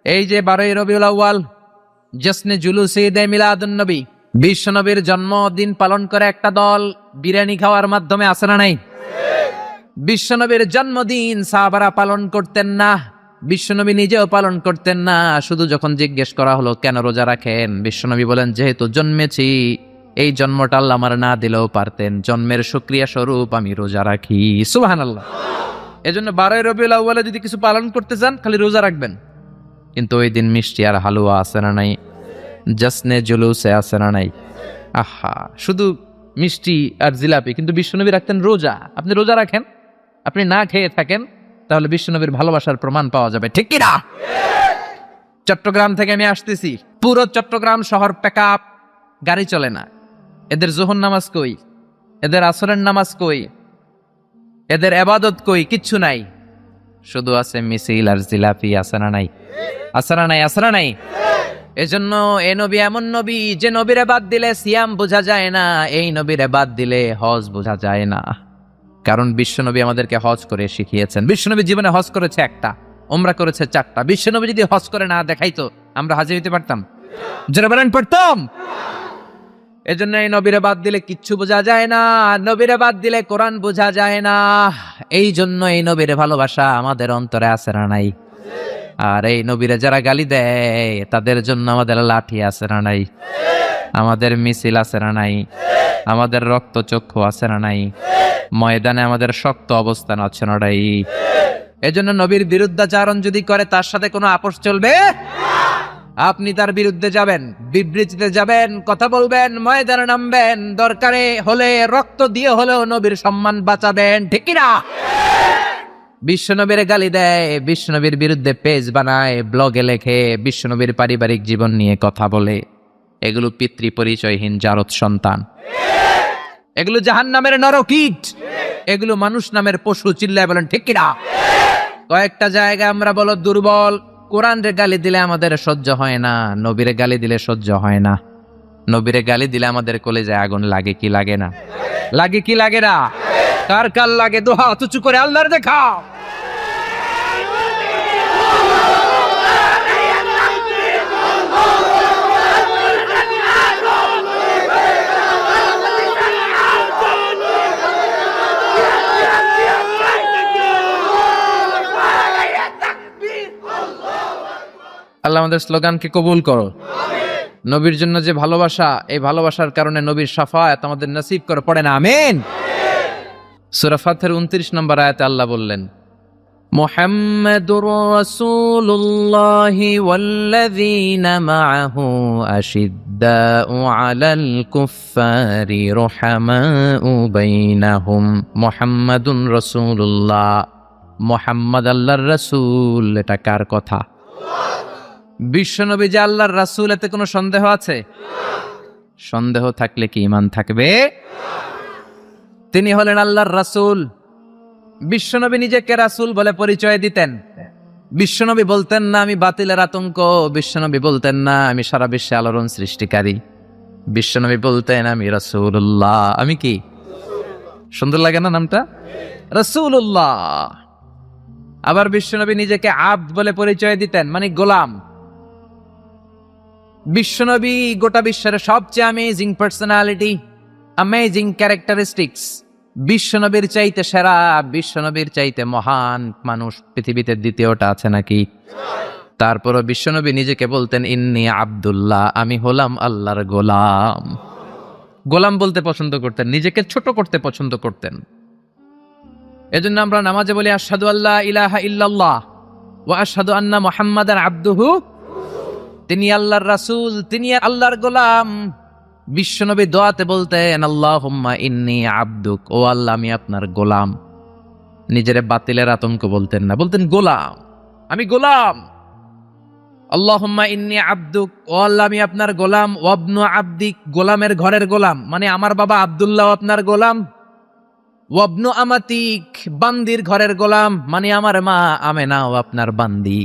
এই যে 12ই রবিউল আউয়াল, জশ্নে জুলুসে ঈদে মিলাদুন নবী, বিশ্বনবীর জন্মদিন পালন করে একটা দল বিরিয়ানি খাওয়ার মাধ্যমে আছে না নাই? বিশ্বনবীর জন্মদিন সাহাবারা পালন করতেন না, বিশ্বনবী নিজেও পালন করতেন না। শুধু যখন জিজ্ঞেস করা হলো কেন রোজা রাখেন, বিশ্বনবী বলেন যেহেতু জন্মেছি, এই জন্মটা আল্লাহ আমার না দিলেও পারতেন, জন্মের শুকরিয়া স্বরূপ আমি রোজা রাখি। সুবহানাল্লাহ। এজন্য 12ই রবিউল আউয়ালে যদি কিছু পালন করতে চান খালি রোজা রাখবেন, কিন্তু ওই দিন মিষ্টি আর হালুয়া আছে না নাই? জশ্নে জুলুসে আছে না নাই? আহা, শুধু মিষ্টি আর জিলাপি, কিন্তু বিশ্বনবী রাখতেন রোজা। আপনি রোজা রাখেন, আপনি না খেয়ে থাকেন, তাহলে বিশ্বনবীর ভালোবাসার প্রমাণ পাওয়া যাবে, ঠিক কি না? চট্টগ্রাম থেকে আমি আসতেছি, পুরো চট্টগ্রাম শহর প্যাকআপ, গাড়ি চলে না। এদের যোহর নামাজ কই, এদের আসরের নামাজ কই, এদের ইবাদত কই? কিচ্ছু নাই, শুধু আছে মিছিল আর জিলাপি। আছে না নাই? আছে না নাই? আছে না নাই? এজন্য এই নবী এমন নবী যে নবীরে বাদ দিলে সিয়াম বোঝা যায় না, এই নবীরে বাদ দিলে হজ বোঝা যায় না। কারণ বিশ্বনবী আমাদেরকে হজ করে শিখিয়েছেন। বিশ্বনবী জীবনে হজ করেছে একটা, উমরা করেছে 4টা। বিশ্বনবী যদি হজ করে না দেখাইতো, আমরা হাজির হইতে পারতাম? যারা বলেন পারতাম? এজন্য এই নবীরে বাদ দিলে কিচ্ছু বোঝা যায় না, নবীরে বাদ দিলে কোরআন বোঝা যায় না। এই জন্য এই নবীরে ভালোবাসা আমাদের অন্তরে আছে না নাই? আর এই নবীরে যারা গালি দেয় তাদের জন্য আমাদের লাঠি আছে না নাই? আমাদের মিছিল আছে না নাই? আমাদের রক্ত চক্ষু আছে না নাই? ময়দানে আমাদের শক্ত অবস্থান আছে না নাই? এজন্য নবীর বিরুদ্ধাচারণ যদি করে তার সাথে কোনো আপোষ চলবে? আপনি তার বিরুদ্ধে যাবেন, বিবৃতিতে যাবেন, কথা বলবেন, ময়দানে নামবেন, দরকারে হলে রক্ত দিয়ে হলেও নবীর সম্মান বাঁচাবেন, ঠিক কি না? বিশ্বনবীর গালি দেয়, বিশ্বনবীর বিরুদ্ধে পেজ বানায়, ব্লগে লেখে, বিশ্বনবীর পারিবারিক জীবন নিয়ে কথা বলে, এগুলো পিতৃ পরিচয়হীন জারদ সন্তান, এগুলো জাহান্নামের নরকীট, এগুলো মানুষ নামের পশু। চিল্লায় বলেন ঠিক কিনা? কয়েকটা জায়গায় আমরা বলো দুর্বল। কোরআনের গালি দিলে আমাদের সহ্য হয় না, নবীরে গালি দিলে সহ্য হয় না। নবীরে গালি দিলে আমাদের কলিজায় আগুন লাগে কি লাগে না? লাগে কি লাগে না? কার কার লাগে? দোহা উঁচু করে আল্লাহর দেখাও। আল্লাহ আমাদের স্লোগানকে কবুল করো। নবীর জন্য যে ভালোবাসা, এই ভালোবাসার কারণে নবীর শাফায়াত আমাদের নসিব করে, পড়ে না আমিন? সূরা ফাতিহার 29 নম্বর আয়াতে আল্লাহ বললেন, মুহাম্মাদুর রাসূলুল্লাহি ওয়াল্লাযীনা মাআহু আশিদ্দাউ আলাল কুফফারি রুহামাউ বাইনাহুম। মুহাম্মাদুন রাসূলুল্লাহ, মুহাম্মদ আল্লাহর রাসূল। এটা কার কথা? বিশ্বনবী যে আল্লাহর রাসূল, এতে কোনো সন্দেহ আছে? সন্দেহ থাকলে কি ঈমান থাকবে? তিনি হলেন আল্লাহর রাসূল। বিশ্বনবী নিজেকে রাসূল বলে পরিচয় দিতেন। বিশ্বনবী বলতেন না আমি বাতিলের আতঙ্ক, বিশ্বনবী বলতেন না আমি সারা বিশ্বে আলোড়ন সৃষ্টিকারী, বিশ্বনবী বলতেন আমি রাসূলুল্লাহ। আমি কি? সুন্দর লাগে না নামটা? রাসূলুল্লাহ। আবার বিশ্বনবী নিজেকে আব্দ বলে পরিচয় দিতেন, মানে গোলাম। বিশ্বনবী গোটা বিশ্বের সবচেয়ে অ্যামেজিং পার্সোনালিটি, অ্যামেজিং ক্যারেক্টারিস্টিক্স। বিশ্বনবীর চাইতে সেরা, বিশ্বনবীর চাইতে মহান মানুষ পৃথিবীতে দ্বিতীয়টা আছে নাকি? তারপরও বিশ্বনবী নিজেকে বলতেন ইন্নী আব্দুল্লাহ, আমি হলাম আল্লাহর গোলাম। গোলাম বলতে পছন্দ করতেন, নিজেকে ছোট করতে পছন্দ করতেন। এজন্য আমরা নামাজে বলি আশহাদু আল্লা ইলাহা ইল্লাল্লাহ ওয়া আশহাদু আন্না মুহাম্মাদান আবদুহু। তিনি আল্লাহর রাসূল, তিনি আল্লাহর গোলাম। বিশ্বনবী দোয়াতে বলতেন আল্লাহুম্মা ইন্নী আবদুক, ও আল্লাহ আমি আপনার গোলাম। নিজের বাতিলের আতঙ্ক বলতেন না, বলতেন গোলাম, আমি গোলাম। আল্লাহুম্মা ইন্নী আবদুক, ও আল্লাহ আমি আপনার গোলাম। ওয়াবনু আবদিক, গোলামের ঘরের গোলাম, মানে আমার বাবা আব্দুল্লাহ আপনার গোলাম। ওয়াবনু আমাতিক, বান্দির ঘরের গোলাম, মানে আমার মা আমেনাও আপনার বান্দি।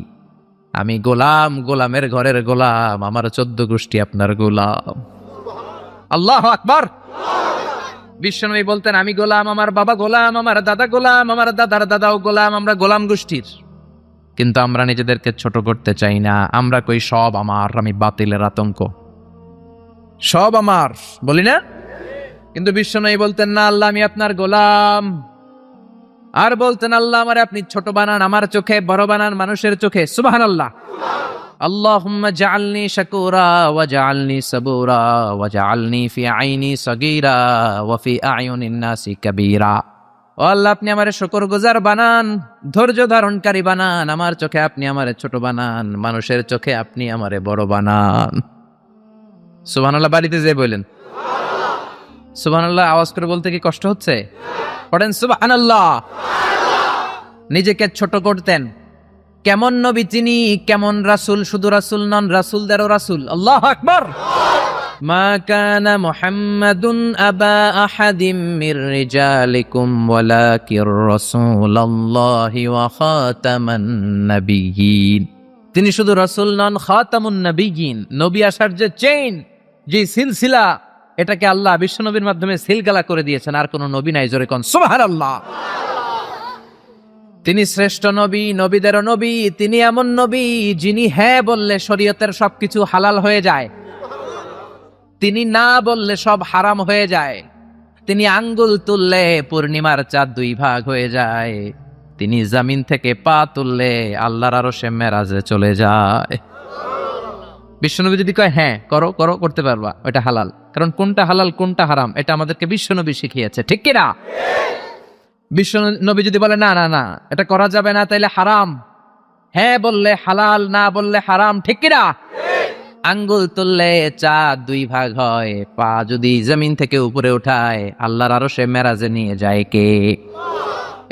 আমি গোলাম, গোলামের ঘরের গোলাম, আমার 14 গোষ্ঠী আপনার গোলাম। আল্লাহু আকবার। বিশ্বনবী বলতেন আমি গোলাম, আমার বাবা গোলাম, আমার দাদা গোলাম, আমার দাদার দাদাও গোলাম, আমরা গোলাম গোষ্ঠীর। কিন্তু আমরা নিজেদেরকে ছোট করতে চাই না। আমরা কই সব আমার, আমি বাতিলের আতঙ্ক, সব আমার বলি না। কিন্তু বিশ্বনবী বলতেন না, আল্লাহ আমি আপনার গোলাম। আর বলতেন, আল্লাহ আমারে আপনি ছোট বানান, আমার চোখে বড় বানান, মানুষের চোখে। সুবহানাল্লাহ। আল্লাহুম্মা জাআলনি শাকুরা ওয়া জাআলনি সাবুরা ওয়া জাআলনি ফি আইনি সাগীরা ওয়া ফি আয়ুনিন নাসি কাবীরা। ও আল্লাহ, আপনি আমারে শুকরগুজার বানান, ধৈর্য ধারণকারী বানান, আমার চোখে আপনি আমারে ছোট বানান, মানুষের চোখে আপনি আমারে বড় বানান। সুবহানাল্লাহ। বাড়িতে যেয়ে বলেন সুবহানাল্লাহ। আওয়াজ করে বলতে কি কষ্ট হচ্ছে? পড়েন সুবহানাল্লাহ। নিজেকে ছোট করতেন। কেমন নবী তিনি, কেমন রাসূল, শুধু রাসূল নন, রাসূলদেরও রাসূল। আল্লাহু আকবার। মা কানা মুহাম্মাদুন আবা আহাদিম মির রিজালিকুম ওয়ালাকির রাসূলুল্লাহি ওয়া খাতামান নাবিয়্যিন। তিনি শুধু রাসূল নন, খাতামুন নাবিয়্যিন। নবী আসার যে চেইন, যে সিলসিলা, এটাকে আল্লাহ বিশ্বনবীর মাধ্যমে সিলগালা করে দিয়েছেন। আর কোন নবী নাই। জোরে কোন সুবহানাল্লাহ। তিনি শ্রেষ্ঠ নবী, নবীদেরও নবী। তিনি এমন নবী যিনি হ্যাঁ বললে শরীয়তের সবকিছু হালাল হয়ে যায়, তিনি না বললে সব হারাম হয়ে যায়। তিনি আঙ্গুল তুললে পূর্ণিমার চাঁদ 2 ভাগ হয়ে যায়। তিনি জমিন থেকে পা তুললে আল্লাহর আরশে মেরাজে চলে যায়। বিশ্বনবী যদি কয় হ্যাঁ করো করো, করতে পারবা, ওটা হালাল। কারণ কোনটা হালাল কোনটা হারাম এটা আমাদেরকে বিশ্বনবী শিখিয়েছে, ঠিক কি না? বিশ্বনবী যদি বলে না না না এটা করা যাবে না, তাইলে হারাম। হ্যাঁ বললে হালাল, না বললে হারাম, ঠিক কি না? আঙ্গুল তুললে চাঁদ 2 ভাগ হয়, পা যদি জমিন থেকে উপরে উঠায় আল্লাহর আরশে মেরাজে নিয়ে যায় কে?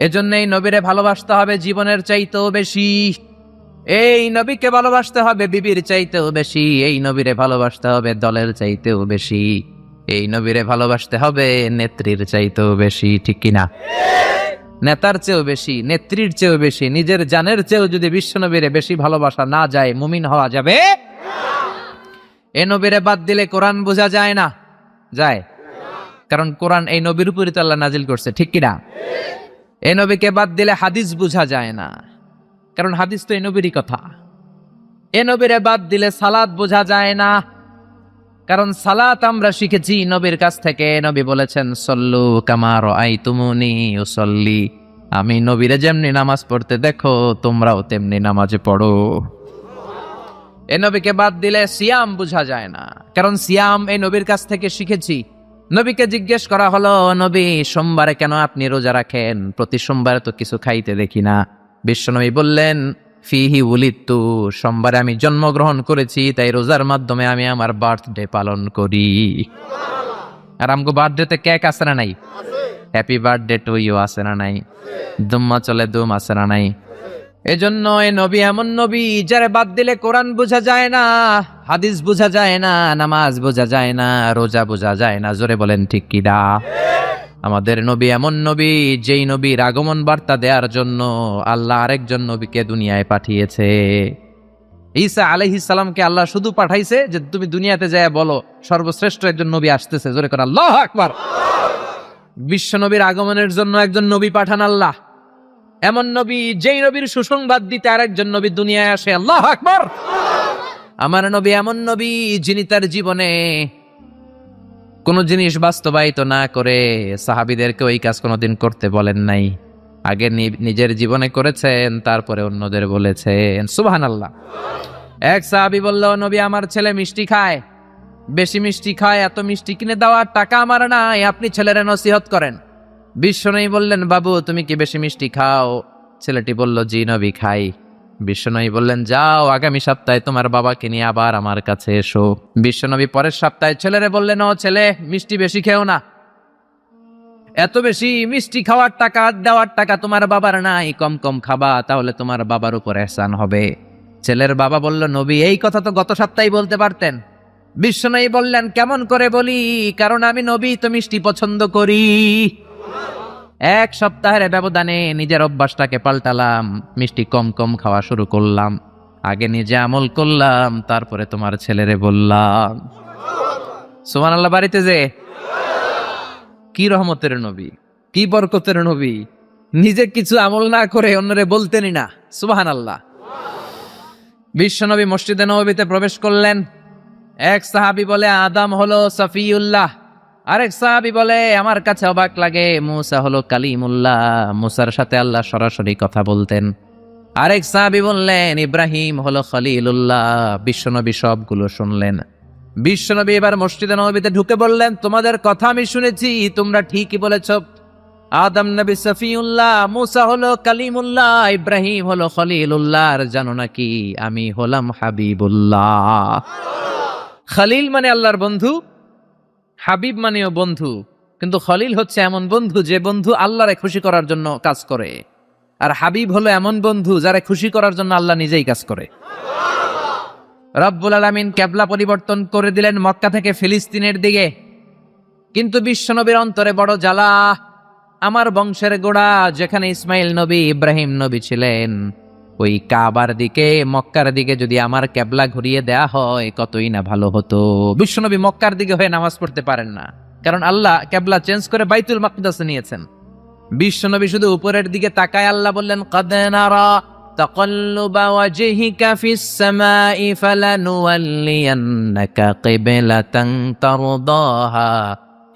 এজন্যই নবীরে ভালোবাসতে হবে জীবনের চাইতেও বেশি। এই নবীকে ভালোবাসতে হবে বিবির চাইতেও বেশি। এই নবীরে ভালোবাসতে হবে দলের চাইতেও বেশি। এই নবীরে ভালোবাসতে হবে নেত্রীর চাইতেও বেশি, ঠিক কিনা? নেতার চেয়েও বেশি, নেত্রীর চেয়েও বেশি, নিজের জানের চেয়েও যদি বিশ্বনবীরে বেশি ভালোবাসা না যায়, মুমিন হওয়া যাবে? এ নবীরে বাদ দিলে কোরআন বোঝা যায় না। যায়? কারণ কোরআন এই নবীর উপরই তো আল্লাহ নাজিল করছে, ঠিক কিনা? এ নবীকে বাদ দিলে হাদিস বোঝা যায় না, কারণ হাদিস তো এই নবীরই কথা। এ নবীরে বাদ দিলে সালাত বোঝা যায় না, কারণ সালাত আমরা শিখেছি নবীর কাছ থেকে। নবী বলেছেন সল্লু কামা রাআইতুমুনি উসাল্লি। আমি নবীরে যেমনি নামাজ পড়তে দেখো তোমরাও তেমনি নামাজে পড়ো। এ নবীকে বাদ দিলে সিয়াম বোঝা যায় না, কারণ সিয়াম এই নবীর কাছ থেকে শিখেছি। নবীকে জিজ্ঞেস করা হলো, নবী সোমবারে কেন আপনি রোজা রাখেন? প্রতি সোমবারে তো কিছু খাইতে দেখি না। বিশ্বনবী বললেন ফিহি উলিদতু, সোমবারে আমি জন্মগ্রহণ করেছি, তাই রোজার মাধ্যমে আমি আমার বার্থডে পালন করি। আর আমগো বার্থডেতে কেক আছে না নাই? হ্যাপি বার্থডে টু ইউ আছে না নাই? দুম্মা চলে দুম আছে না নাই? এজন্য এই নবী এমন নবী যারে বাদ দিলে কোরআন বোঝা যায় না, হাদিস বোঝা যায় না, নামাজ বোঝা যায় না, রোজা বোঝা যায় না। জোরে বলেন ঠিক কি না? আমাদের নবী এমন নবী যেই নবীর আগমন বার্তা দেওয়ার জন্য আল্লাহ আরেকজন নবীকে দুনিয়ায় পাঠিয়েছে। ঈসা আলাইহিস সালামকে আল্লাহ শুধু পাঠাইছে যে তুমি দুনিয়াতে যায় বলো সর্বশ্রেষ্ঠ একজন নবী আসতেছে। জোরে করে আল্লাহু আকবার। বিশ্ব নবীর আগমনের জন্য একজন নবী পাঠান আল্লাহ, এমন নবী যেই নবীর সুসংবাদ দিতে আরেকজন নবী দুনিয়ায় আসে। আল্লাহু আকবার। আমার নবী এমন নবী যিনি তার জীবনে কোন জিনিস বাস্তবায়িত না করে সাহাবীদেরকে ওই কাজ কোনোদিন করতে বলেন নাই। আগে নিজের জীবনে করেছেন, তারপরে অন্যদের বলেছেন। সুবহানাল্লাহ। এক সাহাবী বলল, নবী আমার ছেলে মিষ্টি খায়, বেশি মিষ্টি খায়, এত মিষ্টি কিনে দেওয়ার টাকা আমার নাই, আপনি ছেলের নসিহত করেন। বিশ্বনবী বললেন, বাবু তুমি কি বেশি মিষ্টি খাও? ছেলেটি বলল, জি নবী খাই। বিশ্বনবী বললেন, যাও আগামী সপ্তাহে তোমার বাবাকে নিয়ে আবার আমার কাছে এসো। বিশ্বনবী পরের সপ্তাহে ছেলেরে বললেন, ও ছেলে মিষ্টি বেশি খেও না, এত বেশি মিষ্টি খাওয়ার টাকা দেওয়ার টাকা তোমার বাবার নাই, কম কম খাবা, তাহলে তোমার বাবার উপর ইহসান হবে। ছেলের বাবা বলল, নবী এই কথা তো গত সপ্তাহে বলতে পারতেন। বিশ্বনবী বললেন, কেমন করে বলি, কারণ আমি নবী তো মিষ্টি পছন্দ করি। এক সপ্তাহের ব্যবধানে নিজের অভ্যাসটাকে পাল্টালাম, মিষ্টি কম কম খাওয়া শুরু করলাম। আগে নিজে আমল করলাম, তারপরে তোমার ছেলেরে বললাম। সুবহানাল্লাহ। বাড়িতে যে কি রহমতের নবী, কি বরকতের নবী, নিজে কিছু আমল না করে অন্যরে বলতেনই না। সুবহানাল্লাহ। বিশ্বনবী মসজিদে নববীতে প্রবেশ করলেন। এক সাহাবী বলে আদম হলো সফিউল্লাহ, আরেক সাহাবী বলে আমার কাছে অবাক লাগে মুসা হলো কালিমুল্লাহ, মুসার সাথে আল্লাহ সরাসরি কথা বলতেন। আরেক সাহাবী বললেন ইব্রাহিম হলো খলিলুল্লাহ। বিশ্বনবী সবগুলো শুনলেন। বিশ্বনবী এবার মসজিদে নববীতে ঢুকে বললেন, তোমাদের কথা আমি শুনেছি, তোমরা ঠিকই বলেছ। আদম নবী সফিউল্লাহ, মুসা হলো কালিমুল্লাহ, ইব্রাহিম হলো খলিলুল্লাহ, আর জানো নাকি আমি হলাম হাবিবুল্লাহ। খলিল মানে আল্লাহর বন্ধু, হাবিব মানেও বন্ধু, কিন্তু খলিল হচ্ছে এমন বন্ধু যে বন্ধু আল্লাহরে খুশি করার জন্য কাজ করে, আর হাবিব হলো এমন বন্ধু যারা খুশি করার জন্য আল্লাহ নিজেই কাজ করে। রব্বুল আলামিন কিবলা পরিবর্তন করে দিলেন মক্কা থেকে ফিলিস্তিনের দিকে, কিন্তু বিশ্বনবীর অন্তরে বড় জ্বালা। আমার বংশের গোড়া যেখানে ইসমাইল নবী ইব্রাহিম নবী ছিলেন, ওই কাবার দিকে মক্কার দিকে যদি আমার কিবলা ঘুরিয়ে দেয়া হয় কতই না ভালো হতো। বিশ্বনবী মক্কার দিকে হয়ে নামাজ পড়তে পারেন না, কারণ আল্লাহ কিবলা চেঞ্জ করে বাইতুল মাকদাসে নিয়েছেন। বিশ্বনবী শুধু উপরের দিকে তাকায়, আল্লাহ বললেন কদ নারা তাকাল্লুবা ওয়াজহিকা ফিস সামাই ফালানুওয়াল্লিয়ান্নাকা কিবলাতান তারদাহা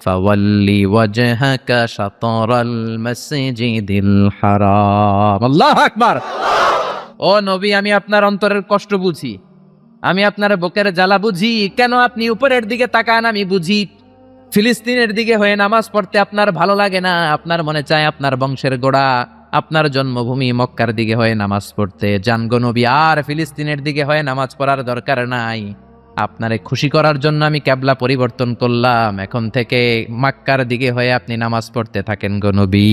ফাওয়াল্লি ওয়াজহাকা শাতরাল মাসজিদিল হারাম। আল্লাহু আকবার। ও নবী, আমি আপনার অন্তরের কষ্ট বুঝি, আমি আপনার বুকের জ্বালা বুঝি। কেন আপনি উপরের দিকে তাকান আমি বুঝি। ফিলিস্তিনের দিকে হয়ে নামাজ পড়তে আপনার ভালো লাগে না, আপনার মনে চায় আপনার বংশের গোড়া, আপনার জন্মভূমি মক্কার দিকে হয়ে নামাজ পড়তে। জানগো নবী, আর ফিলিস্তিনের দিকে হয়ে নামাজ পড়ার দরকার নাই। আপনারে খুশি করার জন্য আমি কিবলা পরিবর্তন করলাম, এখন থেকে মক্কার দিকে হয়ে আপনি নামাজ পড়তে থাকেন গো নবী।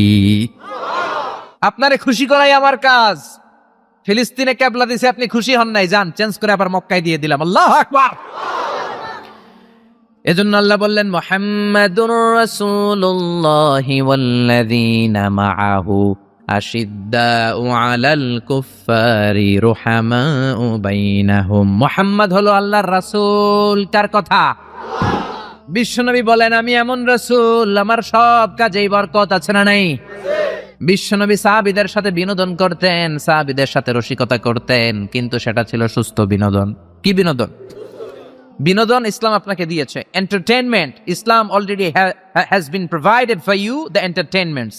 আপনারে খুশি করাই আমার কাজ। ফিলিস্তিনে কিবলা দিছে, আপনি খুশি হন নাই, যান চেঞ্জ করে আবার মক্কায় দিয়ে দিলাম। আল্লাহু আকবার। এজন্য আল্লাহ বললেন মুহাম্মাদুর রাসূলুল্লাহি ওয়াল্লাযীনা মাআহু আশিদ্দাউ আলাল কুফফারি রুহামাউ বাইনাহুম। মুহাম্মদ হলো আল্লাহর রাসূল। কার কথা? বিশ্বনবী বলেন আমি এমন রাসূল, আমার সব কাজেই বরকত আছে না নাই? বিশ্বনবী সাহাবীদের সাথে বিনোদন করতেন, সাহাবীদের সাথে রসিকতা করতেন, কিন্তু সেটা ছিল সুস্থ বিনোদন। কি বিনোদন? বিনোদন ইসলাম আপনাকে দিয়েছে, entertainment. Islam already has been provided for you the entertainments,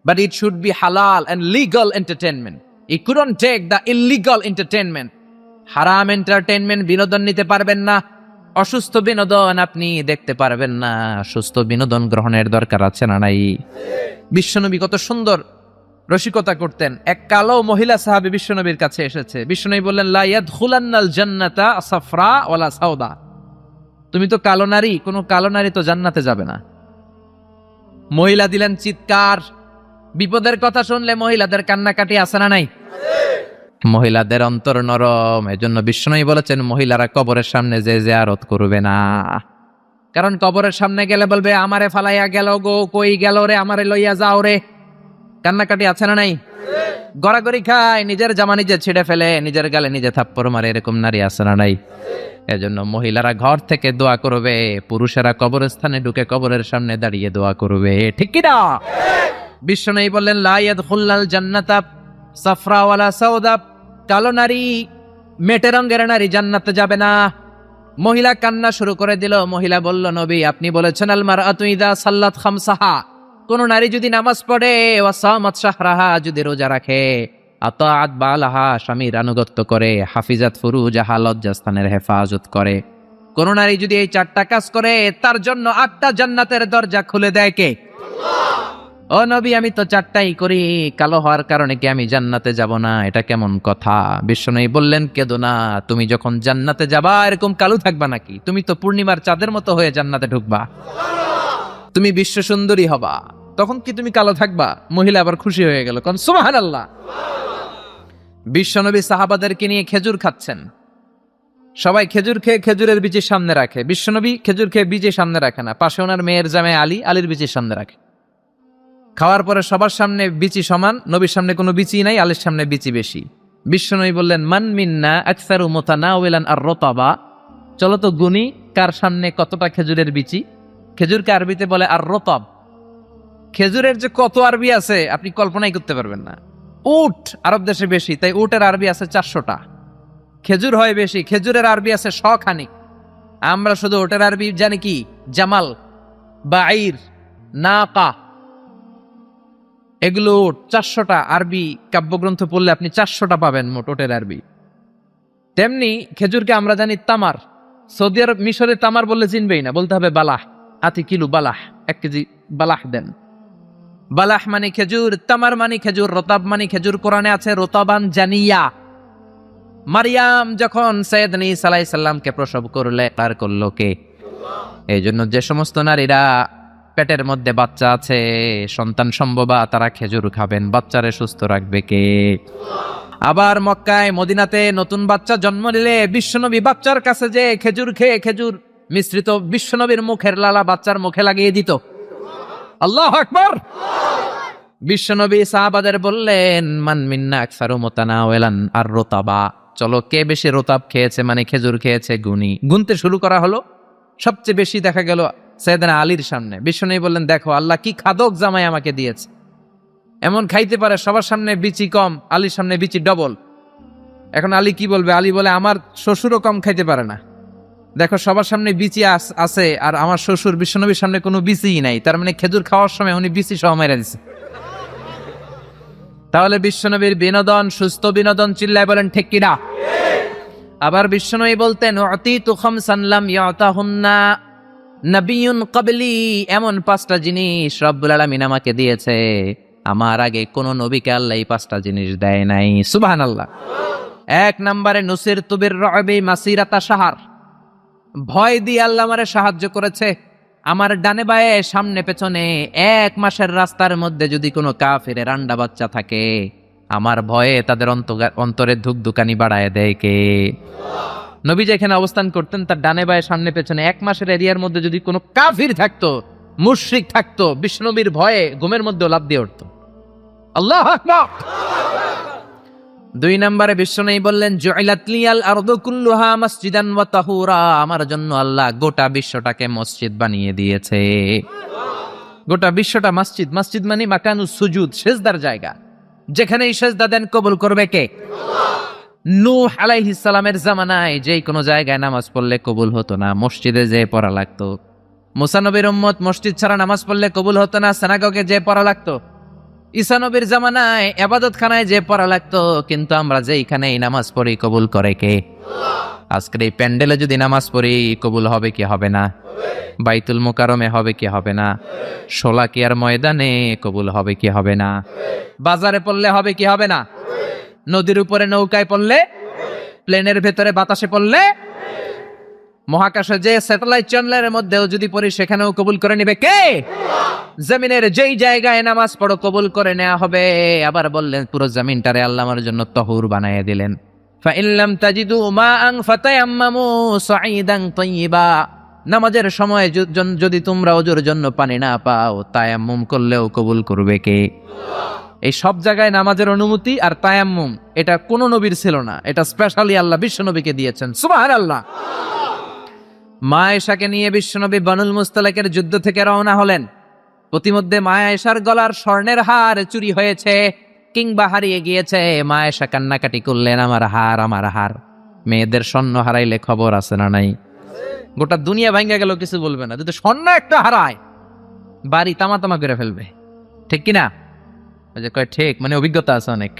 but it should be halal and legal entertainment. You couldn't take the illegal entertainment. হারাম এন্টারটেইনমেন্ট বিনোদন নিতে পারবেন না, অসুস্থ বিনোদন আপনি দেখতে পারবেন না। সুস্থ বিনোদন গ্রহণের দরকার আছে না নাই? বিশ্বনবী কত সুন্দর রসিকতা করতেন। এক কালো মহিলা সাহাবী বিশ্বনবীর কাছে এসেছে। বিশ্বনবী বললেন লা ইয়াদখুলান্নাল জান্নাতা সাফরা ওয়ালা সাউদা। তুমি তো কালো নারী, কোনো কালো নারী তো জান্নাতে যাবে না। মহিলা দিলেন চিৎকার। বিপদের কথা শুনলে মহিলাদের কান্নাকাটি আছে না নাই? মহিলাদের অন্তর নরম, এজন্য বিশ্বনবী বলেছেন মহিলারা কবরের সামনে যে জিয়ারত করবে না, কারণ কবরের সামনে গেলে বলবে আমারে ফালাইয়া গেল গো, কই গেল রে, আমারে লইয়া যাও রে। কান্নাকাটি আছে না নাই? গড়াগড়ি খায়, নিজের জামা নিজে ছিঁড়ে ফেলে, নিজের গালে নিজে থাপ্পড় মারে, এরকম নারী আছে না নাই? এজন্য মহিলারা ঘর থেকে দোয়া করবে, পুরুষেরা কবরস্থানে ঢুকে কবরের সামনে দাঁড়িয়ে দোয়া করবে। ঠিক কি না? বিশ্বনবী বললেন লা ইয়াদখুলাল জান্নাতা সাফরা ওয়ালা সাউদা। কালো নারী, মেটে রঙের নারী জান্নাতে যাবে না। মহিলা কান্না শুরু করে দিল। মহিলা বলল নবী আপনি বলেছেন আল মারআতু ইযা সাল্লাত খামসাহা, কোন নারী যদি নামাজ পড়ে, ওয়া সামাত শাহরাহা, যদি রোজা রাখে, আতাআত বালাহা, স্বামীর আনুগত্য করে, হাফিজাত ফুরুজাহা, লজ্জাস্থানের হেফাজত করে, কোন নারী যদি এই চারটা কাজ করে তার জন্য 8টা জান্নাতের দরজা খুলে দেয় কে? ও নবী আমি তো 4টাই করি, কালো হওয়ার কারণে কি আমি জান্নাতে যাব না? এটা কেমন কথা? বিশ্বনবী বললেন কেঁদো না, তুমি যখন জান্নাতে যাবা এরকম কালো থাকবা নাকি? তুমি তো পূর্ণিমার চাঁদের মতো হয়ে জান্নাতে ঢুকবা, তুমি বিশ্ব সুন্দরী হবা, তখন কি তুমি কালো থাকবা? মহিলা আবার খুশি হয়ে গেল, কোন সুবহানাল্লাহ। বিশ্বনবী সাহাবাদেরকে নিয়ে খেজুর খাচ্ছেন, সবাই খেজুর খেয়ে খেজুরের বিচি সামনে রাখে। বিশ্বনবী খেজুর খেয়ে বিচি সামনে রাখে না, পাশে ওনার মেয়ের জামাই আলী, আলীর বিচি সামনে রাখে। খাওয়ার পরে সবার সামনে বিচি সমান, নবীর সামনে কোনো বিচি নাই, আলীর সামনে বিচি বেশি। বিশ্বনবী বললেন মান মিন্না আকসারু মুতানাওয়ালান আর রতাবা, চলো তো গুনি কার সামনে কতটা খেজুরের বিচি। খেজুরকে আরবিতে বলে আর রতাব। খেজুরের যে কত আরবি আছে আপনি কল্পনাই করতে পারবেন না। উট আরব দেশে বেশি, তাই উটের আরবি আছে 400টা। খেজুর হয় বেশি। খেজুরের আরবি আছে শখানি, আমরা শুধু ওটার আরবি জানি কি জামাল, বাঈর, নাকা। এগুলো 400টা আরবি কাব্যগ্রন্থ পড়লে আপনি 400টা পাবেন মোট ওটের আরবি। তেমনি খেজুরকে আমরা জানি তামার। সৌদি আরব, মিশরে তামার বললে চিনবেই না, বলতে হবে বালাহ। আতি কিলো বালাহ, 1 কেজি বালাহ দেন। বালাহ মানে খেজুর, তামার মানে খেজুর, রতাব মানে খেজুর। কোরআনে আছে রতাবান জানিয়া। মারিয়াম যখন সৈয়দনা ঈসা আলাইহিস সালামকে প্রসব করলে, তার করলো কে? এই জন্য যে সমস্ত নারীরা পেটের মধ্যে বাচ্চা আছে, সন্তান সম্ভবা, তারা খেজুর খাবেন। বাচ্চারে সুস্থ রাখবে কে? আবার মক্কায় মদিনাতে নতুন বাচ্চা জন্ম নিলে বিশ্বনবী বাচ্চার কাছে যে খেজুর খেয়ে খেজুর মিশ্রিত বিশ্বনবীর মুখের লালা বাচ্চার মুখে লাগিয়ে দিত। আল্লাহু আকবার। বিশ্বনবী সাহাবাদের বললেন, মান মিন্না আকসারু মুতানাওয়ালান আর রতাবা, চলো কে বেশি রতাব খেয়েছে, মানে খেজুর খেয়েছে, গুনতে শুরু করা হলো। সবচেয়ে বেশি দেখা গেল সাইয়েদনা আলীর সামনে। বিশ্বনবী বললেন, দেখো আল্লাহ কি খাদক জামাই আমাকে দিয়েছে, এমন খাইতে পারে, সবার সামনে বিচি কম, আলীর সামনে বিচি ডবল। এখন আলী কি বলবে? আলী বলে, আমার শ্বশুরও কম খাইতে পারে না, দেখো সবার সামনে বিচি আছে, আর আমার শ্বশুর বিশ্বনবীর সামনে কোনো বিচিই নাই, তার মানে খেজুর খাওয়ার সময় উনি বিচি সহ মেরে দিছে। তাহলে বিশ্বনবীর বিনোদন সুস্থ বিনোদন, চিল্লায় বলেন ঠিক কিনা? আবার বিশ্বনবী বলতেন, উতিতু খামসান লাম ইয়াতাহুন্না নাবিয়্যুন ক্বাবলি, এমন 5টা জিনিস রব্বুল আলামিন আমাকে দিয়েছে, আমার আগে কোন নবীকে আল্লাহ এই 5টা জিনিস দেয় নাই। সুবহানাল্লাহ। 1 নম্বরে নুসিরতু বির-রু'বি মাসিরাতা শাহর, ভয় দিয়ে আল্লাহ আমারে সাহায্য করেছে। আমার ডানে বায়ে সামনে পেছনে 1 মাসের রাস্তার মধ্যে যদি কোনো কাফিরের আন্ডা বাচ্চা থাকে, আমার ভয়ে তাদের অন্তরে ধুকধুকানি বাড়ায় দেয় কে? নবী যেখানে অবস্থান করতেন তার ডানে বায়ে সামনে পেছনে 1 মাসের এরিয়ার মধ্যে যদি কোনো কাফির থাকতো, মুশরিক থাকতো, বিশ্বনবীর ভয়ে ঘুমের মধ্যে লাফ দিয়ে উঠতো। আল্লাহু আকবার। 2 নম্বরে বিশ্বনবী বললেন, জুইলাত লিয়াল আরদু কুল্লুহা মাসজিদান ওয়া তাহুরা, আমার জন্য আল্লাহ গোটা বিশ্বটাকে মসজিদ বানিয়ে দিয়েছে। গোটা বিশ্বটা মসজিদ। মসজিদ মানে মাকানুস সুজুদ, সিজদার জায়গা। যেখানেই সিজদা দেন কবুল করবে কে? নূহ আলাইহিস সালামের জামানায় যেই কোনো জায়গায় নামাজ পড়লে কবুল হতো না, মসজিদে যেয়ে পড়া লাগতো। মুসা নবীর উম্মত মসজিদ ছাড়া নামাজ পড়লে কবুল হতো না, সিনাগগে যেয়ে পড়া লাগতো। ঈসা নবীর জামানায় ইবাদতখানায় যে পড়া লাগতো, কিন্তু আমরা যেইখানেই নামাজ পড়ি কবুল করে কে? আজকের এই প্যান্ডেলে যদি নামাজ পড়ি কবুল হবে কি হবে না? বাইতুল মুকাররমে হবে কি হবে না? শোলাকিয়ার ময়দানে কবুল হবে কি হবে না? বাজারে পড়লে হবে কি হবে না? নদীর উপরে নৌকায় পড়লে, প্লেনের ভেতরে বাতাসে পড়লে, মহাকাশে যে স্যাটেলাইট চ্যানেলের মধ্যেও যদি পড়ি সেখানেও কবুল করে নিবে কে? জমিনের যেই জায়গায় নামাজ পড়ো কবুল করে নেওয়া হবে। আবার বললেন পুরো জমিনটারে আল্লাহ আমার জন্য তহুর বানায় দিলেন। ফাইন লাম তাজিদু মাআন ফাতায়াম্মামু সাঈদান তাইয়্যিবা, নামাজের সময় যদি তোমরা ওজুর জন্য পানি না পাও, তায়াম্মুম করলেও কবুল করবে কে? এই সব জায়গায় নামাজের অনুমতি আর তায়াম্মুম, এটা কোন নবীর ছিল না, এটা স্পেশালি আল্লাহ বিশ্ব নবীকে দিয়েছেন। সুবহানাল্লাহ। মা আয়েশাকে নিয়ে বিশ্বনবী বানুল মুস্তালাকের যুদ্ধ থেকে রওনা হলেন। প্রতিমধ্যে মা আয়েশার গলার স্বর্ণের হার চুরি হয়েছে কিংবা হারিয়ে গিয়েছে। মা আয়েশা কান্নাকাটি করলেন, আমার হার, আমার হার। মেয়েদের স্বর্ণ হারাইলে খবর আছে না নাই? গোটা দুনিয়া ভাঙ্গা গেল, কিছু বলবে না। যদি স্বর্ণ একটা হারায়, বাড়ি তামা তামা করে ফেলবে, ঠিক কিনা? কয় ঠিক, মানে অভিজ্ঞতা আছে অনেক।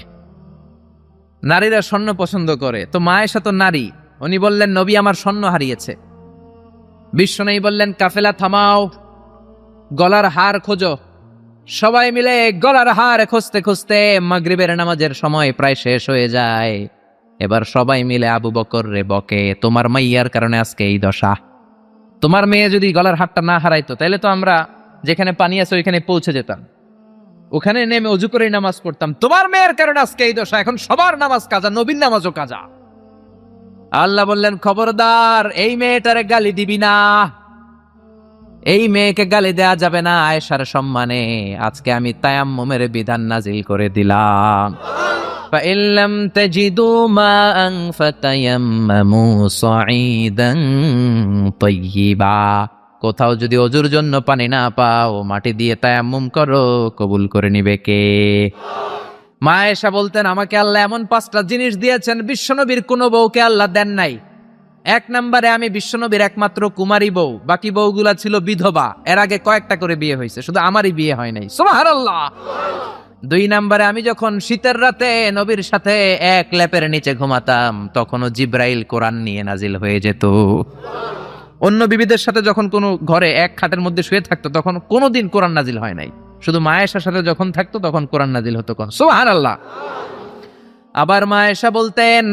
নারীরা স্বর্ণ পছন্দ করে, তো মা আয়েশা তো নারী, উনি বললেন নবী আমার স্বর্ণ হারিয়েছে। বিশ্বনবী বললেন কাফেলা থামাও, গলার হার খোঁজো। সবাই মিলে গলার হার খুঁজতে খুঁজতে মাগরিবের নামাজের সময় প্রায় শেষ হয়ে যায়। এবার সবাই মিলে আবু বকর রে বকে, তোমার মাইয়ার কারণে আজকে এই দশা। তোমার মেয়ে যদি গলার হারটা না হারাইতো তাহলে তো আমরা যেখানে পানি আছে ওইখানে পৌঁছে যেতাম, ওখানে নেমে অজু করে নামাজ পড়তাম। তোমার মেয়ের কারণে আজকে এই দশা, এখন সবার নামাজ কাজা, নবীর নামাজও কাজা। আল্লাহ বললেন খবরদার, এই মেয়েটারে গালি দিবি না, এই মেয়েকে গালি দেয়া যাবে না আয়েশার সম্মানে। আজকে আমি তায়াম্মুমের বিধান নাজিল করে দিলাম। فَإِن لَّمْ تَجِدُوا مَاءً فَتَيَمَّمُوا صَعِيدًا طَيِّبًا, কোথাও যদি ওজুর জন্য পানি না পাও, মাটি দিয়ে তায়াম্মুম করো, কবুল করে নিবে কে? মা আয়েশা বলতেন, আমাকে আল্লাহ এমন 5টা জিনিস দিয়েছেন বিশ্বনবীর কোনো বউকে আল্লাহ দেন নাই। 1 নম্বরে আমি বিশ্বনবীর একমাত্র কুমারী বউ, বাকি বউগুলা ছিল বিধবা, এর আগে কয়েকটা করে বিয়ে হয়েছে, শুধু আমারই বিয়ে হয় নাই। সুবহানাল্লাহ। 2 নম্বরে আমি যখন শীতের রাতে নবীর সাথে এক লেপের নিচে ঘুমাতাম, তখনও জিব্রাইল কোরআন নিয়ে নাজিল হয়ে যেত। অন্য বিবিদের সাথে যখন কোনো ঘরে এক খাটের মধ্যে শুয়ে থাকতো, তখন কোনোদিন কোরআন নাজিল হয় নাই। শুধু মা আয়েশার সাথে যখন থাকতো তখন কোরআন নাজিল হতো। কোন সুবহানাল্লাহ। আবার মা আয়েশা বলতেন,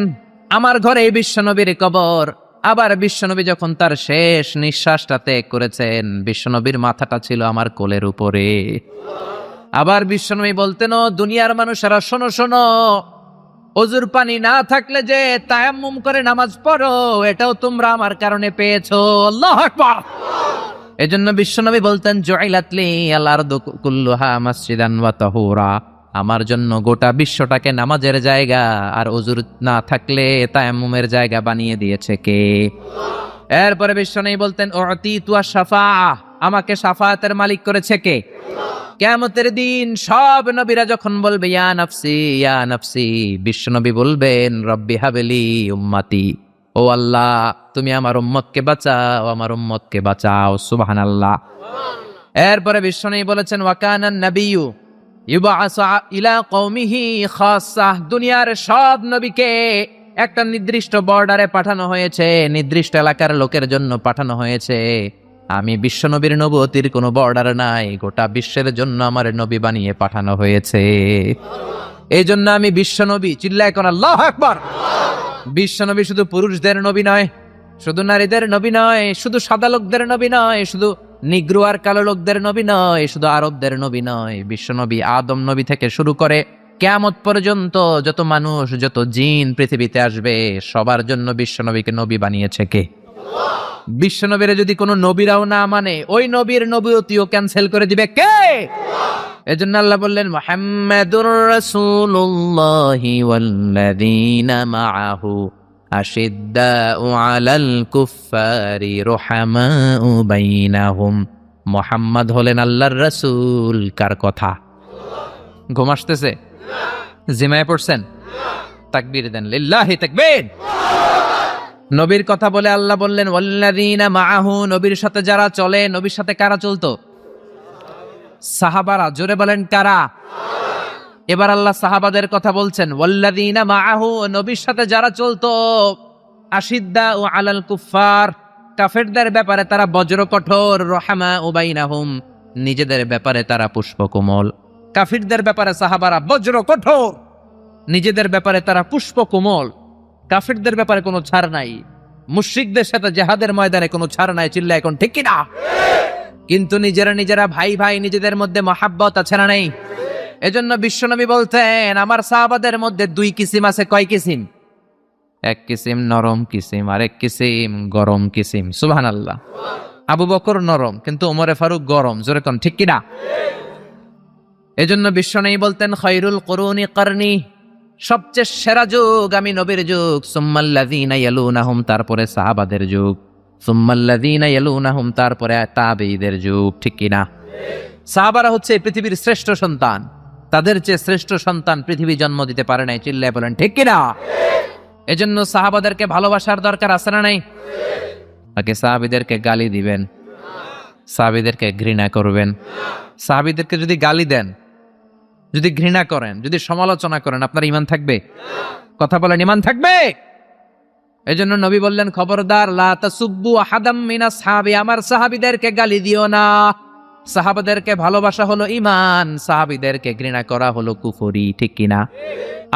আমার ঘরে বিশ্বনবীর কবর। আবার বিশ্বনবী যখন তার শেষ নিঃশ্বাসটা ত্যাগ করেছেন, বিশ্বনবীর মাথাটা ছিল আমার কোলের উপরে। আবার বিশ্বনবী বলতেন, ও দুনিয়ার মানুষেরা শোনো শোনো, ওযুর পানি না থাকলে যে তায়াম্মুম করে নামাজ পড়ো, এটাও তোমরা আমার কারণে পেয়েছো। আল্লাহু আকবার। এজন্য বিশ্বনবী বলতেন, জুইলাতলি আল আরদু কুল্লুহা মাসজিদান ওয়া তাহুরা, আমার জন্য গোটা বিশ্বটাকে নামাজের জায়গা আর ওযুর না থাকলে তায়াম্মুমের জায়গা বানিয়ে দিয়েছে কে? এরপরে বিশ্বনবী বলতেন, উতিতু আশ-শাফাআহ, আমাকে শাফায়াতের মালিক করেছে কে? কিয়ামতের দিন সব নবীরা যখন বলবে ইয়া নাফসি ইয়া নাফসি, বিশ্বনবী বলবেন, রব্বি হাবলি উম্মতি, ও আল্লাহ তুমি আমার উম্মতকে বাঁচাও, আমার উম্মতকে বাঁচাও। সুবহানাল্লাহ। এরপরে বিশ্বনবী বলেছেন, ওয়া কানান নাবিয়্যু ইউবআসু ইলা কওমিহি খাসসাহ, দুনিয়ার সব নবীকে একটা নির্দিষ্ট বর্ডারে পাঠানো হয়েছে, নির্দিষ্ট এলাকার লোকের জন্য পাঠানো হয়েছে। আমি বিশ্বনবীর নবুয়তির কোনো বর্ডার নাই, গোটা বিশ্বের জন্য আমার নবী বানিয়ে পাঠানো হয়েছে। এই জন্য আমি বিশ্বনবী। চিল্লায় কোন আল্লাহু আকবার। বিশ্বনবী শুধু পুরুষদের নবী নয়, শুধু নারীদের নবী নয়, শুধু সাদা লোকদের নবী নয়, শুধু নিগ্রো আর কালো লোকদের নবী নয়, শুধু আরবদের নবী নয়। বিশ্বনবী আদম নবী থেকে শুরু করে কিয়ামত পর্যন্ত যত মানুষ, যত জিন পৃথিবীতে আসবে, সবার জন্য বিশ্বনবীকে নবী বানিয়েছে কে? বিশ্বনবীরে যদি কোনো নবীরাও না মানে, ওই নবীর নবুয়তিও ক্যান্সেল করে দিবে কে? এজন্য আল্লাহ বললেন, মুহাম্মাদুর রাসূলুল্লাহি ওয়াল্লাযীনা মাআহু আশিদ্দাউ আলাল কুফফারি রুহামাউ বাইনাহুম। মুহাম্মদ হলেন আল্লাহর রাসূল। কার কথা? ঘুম আসতেছে? জিমায় পড়ছেন? তাকবীর দেন, লিল্লাহি তাকবীর। নবীর কথা বলে আল্লাহ বললেন, ওয়াল্লাযীনা মাআহু, নবীর সাথে যারা চলে। নবীর সাথে কারা চলতো? সাহাবারা। জোরে বলেন কারা? এবার আল্লাহ সাহাবাদের কথা বলছেন, ওয়াল্লাযীনা মাআহু, নবীর সাথে যারা চলতো। আশিদ্দাউ আলাল কুফফার, কাফেরদের ব্যাপারে তারা বজ্র কঠোর। রুহামাউ বাইনাহুম, নিজেদের ব্যাপারে তারা পুষ্পকোমল। কাফিরদের ব্যাপারে সাহাবারা বজ্র কঠোর, নিজেদের ব্যাপারে তারা পুষ্পকোমল। কাফিরদের ব্যাপারে কোনো ছাড় নাই, মুশরিকদের সাথে জিহাদের ময়দানে কোনো ছাড় নাই। চিল্লা এখন ঠিক কি না? কিন্তু নিজেরা ভাই ভাই, নিজেদের মধ্যে মহাব্বত আছে না নেই? এজন্য বিশ্বনবী বলতেন, আমার সাহাবাদের মধ্যে 2 কিসিম আছে। কয় কিসিম? 1 কিসিম নরম কিসিম, আর 1 কিসিম গরম কিসিম। সুবহানাল্লাহ। আবু বকর নরম, কিন্তু ওমরে ফারুক গরম। জোরে কোন ঠিক কি না? এজন্য বিশ্বনবী বলতেন, খায়রুল কুরুনি করনি, সবচেয়ে সেরা যুগ আমি নবীর যুগ। সুম্মাল্লাযীনা ইয়ালুনাহুম, তারপরে সাহাবাদের যুগ। সুম্মাল্লাযীনা ইয়ালুনাহুম, তারপরে তাবেঈদের যুগ। ঠিক কি না? সাহাবারা হচ্ছে পৃথিবীর শ্রেষ্ঠ সন্তান, তাদের চেয়ে শ্রেষ্ঠ সন্তান পৃথিবী জন্ম দিতে পারে নাই। চিল্লায় বলেন ঠিক কি না? এজন্য সাহাবাদেরকে ভালোবাসার দরকার আছে না নাই? নাকি সাহাবীদেরকে গালি দিবেন, সাহাবীদেরকে ঘৃণা করবেন? সাহাবীদেরকে যদি গালি দেন, যদি ঘৃণা করেন, যদি সমালোচনা করেন, আপনার ঈমান থাকবে? কথা বলেন, ঈমান থাকবে? এজন্য নবী বললেন, খবরদার, লা তাসুব্বু আহাদাম মিন আসহাবি, আমার সাহাবীদেরকে গালি দিও না। সাহাবাদেরকে ভালোবাসা হলো ঈমান, সাহাবীদেরকে ঘৃণা করা হলো কুফরি। ঠিক কি না?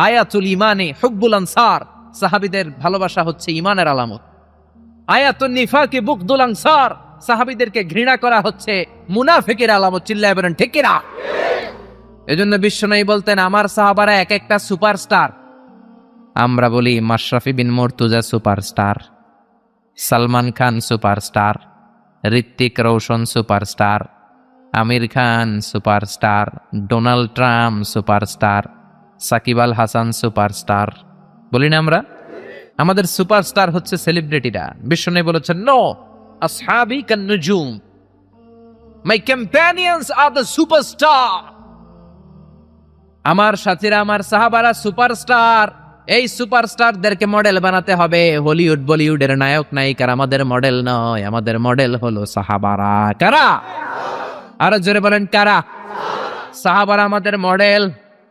আয়াতুল ঈমানে হুব্বুল আনসার, সাহাবীদের ভালোবাসা হচ্ছে ঈমানের আলামত। আয়াতুন নিফাকি বুগদুল আনসার, সাহাবীদেরকে ঘৃণা করা হচ্ছে মুনাফিকের আলামত। চিল্লায় বলেন ঠিক কি না? এজন্য বিশ্বনবী বলতেন, আমার সাহাবারা এক একটা সুপারস্টার। আমরা বলি Mashrafe bin Mortaza superstar, Salman Khan superstar, Hrithik Roshan superstar, Aamir Khan superstar, Donald Trump superstar, Shakib Al Hasan superstar. বলি না আমরা? আমাদের সুপারস্টার হচ্ছে সেলিব্রিটিরা। বিশ্বনবী বলেছেন, নো, আসহাবি কান নুজুম, মাই কম্প্যানিয়নস আর দ্য সুপারস্টার। আমার সাথীরা, আমার সাহাবারা সুপারস্টার। এই সুপারস্টারদেরকে মডেল বানাতে হবে। হলিউড বলিউডের নায়ক নায়িকার আমাদের মডেল নয়, আমাদের মডেল হলো সাহাবারা। কারা? আরো জোরে বলেন কারা? সাহাবারা আমাদের মডেল।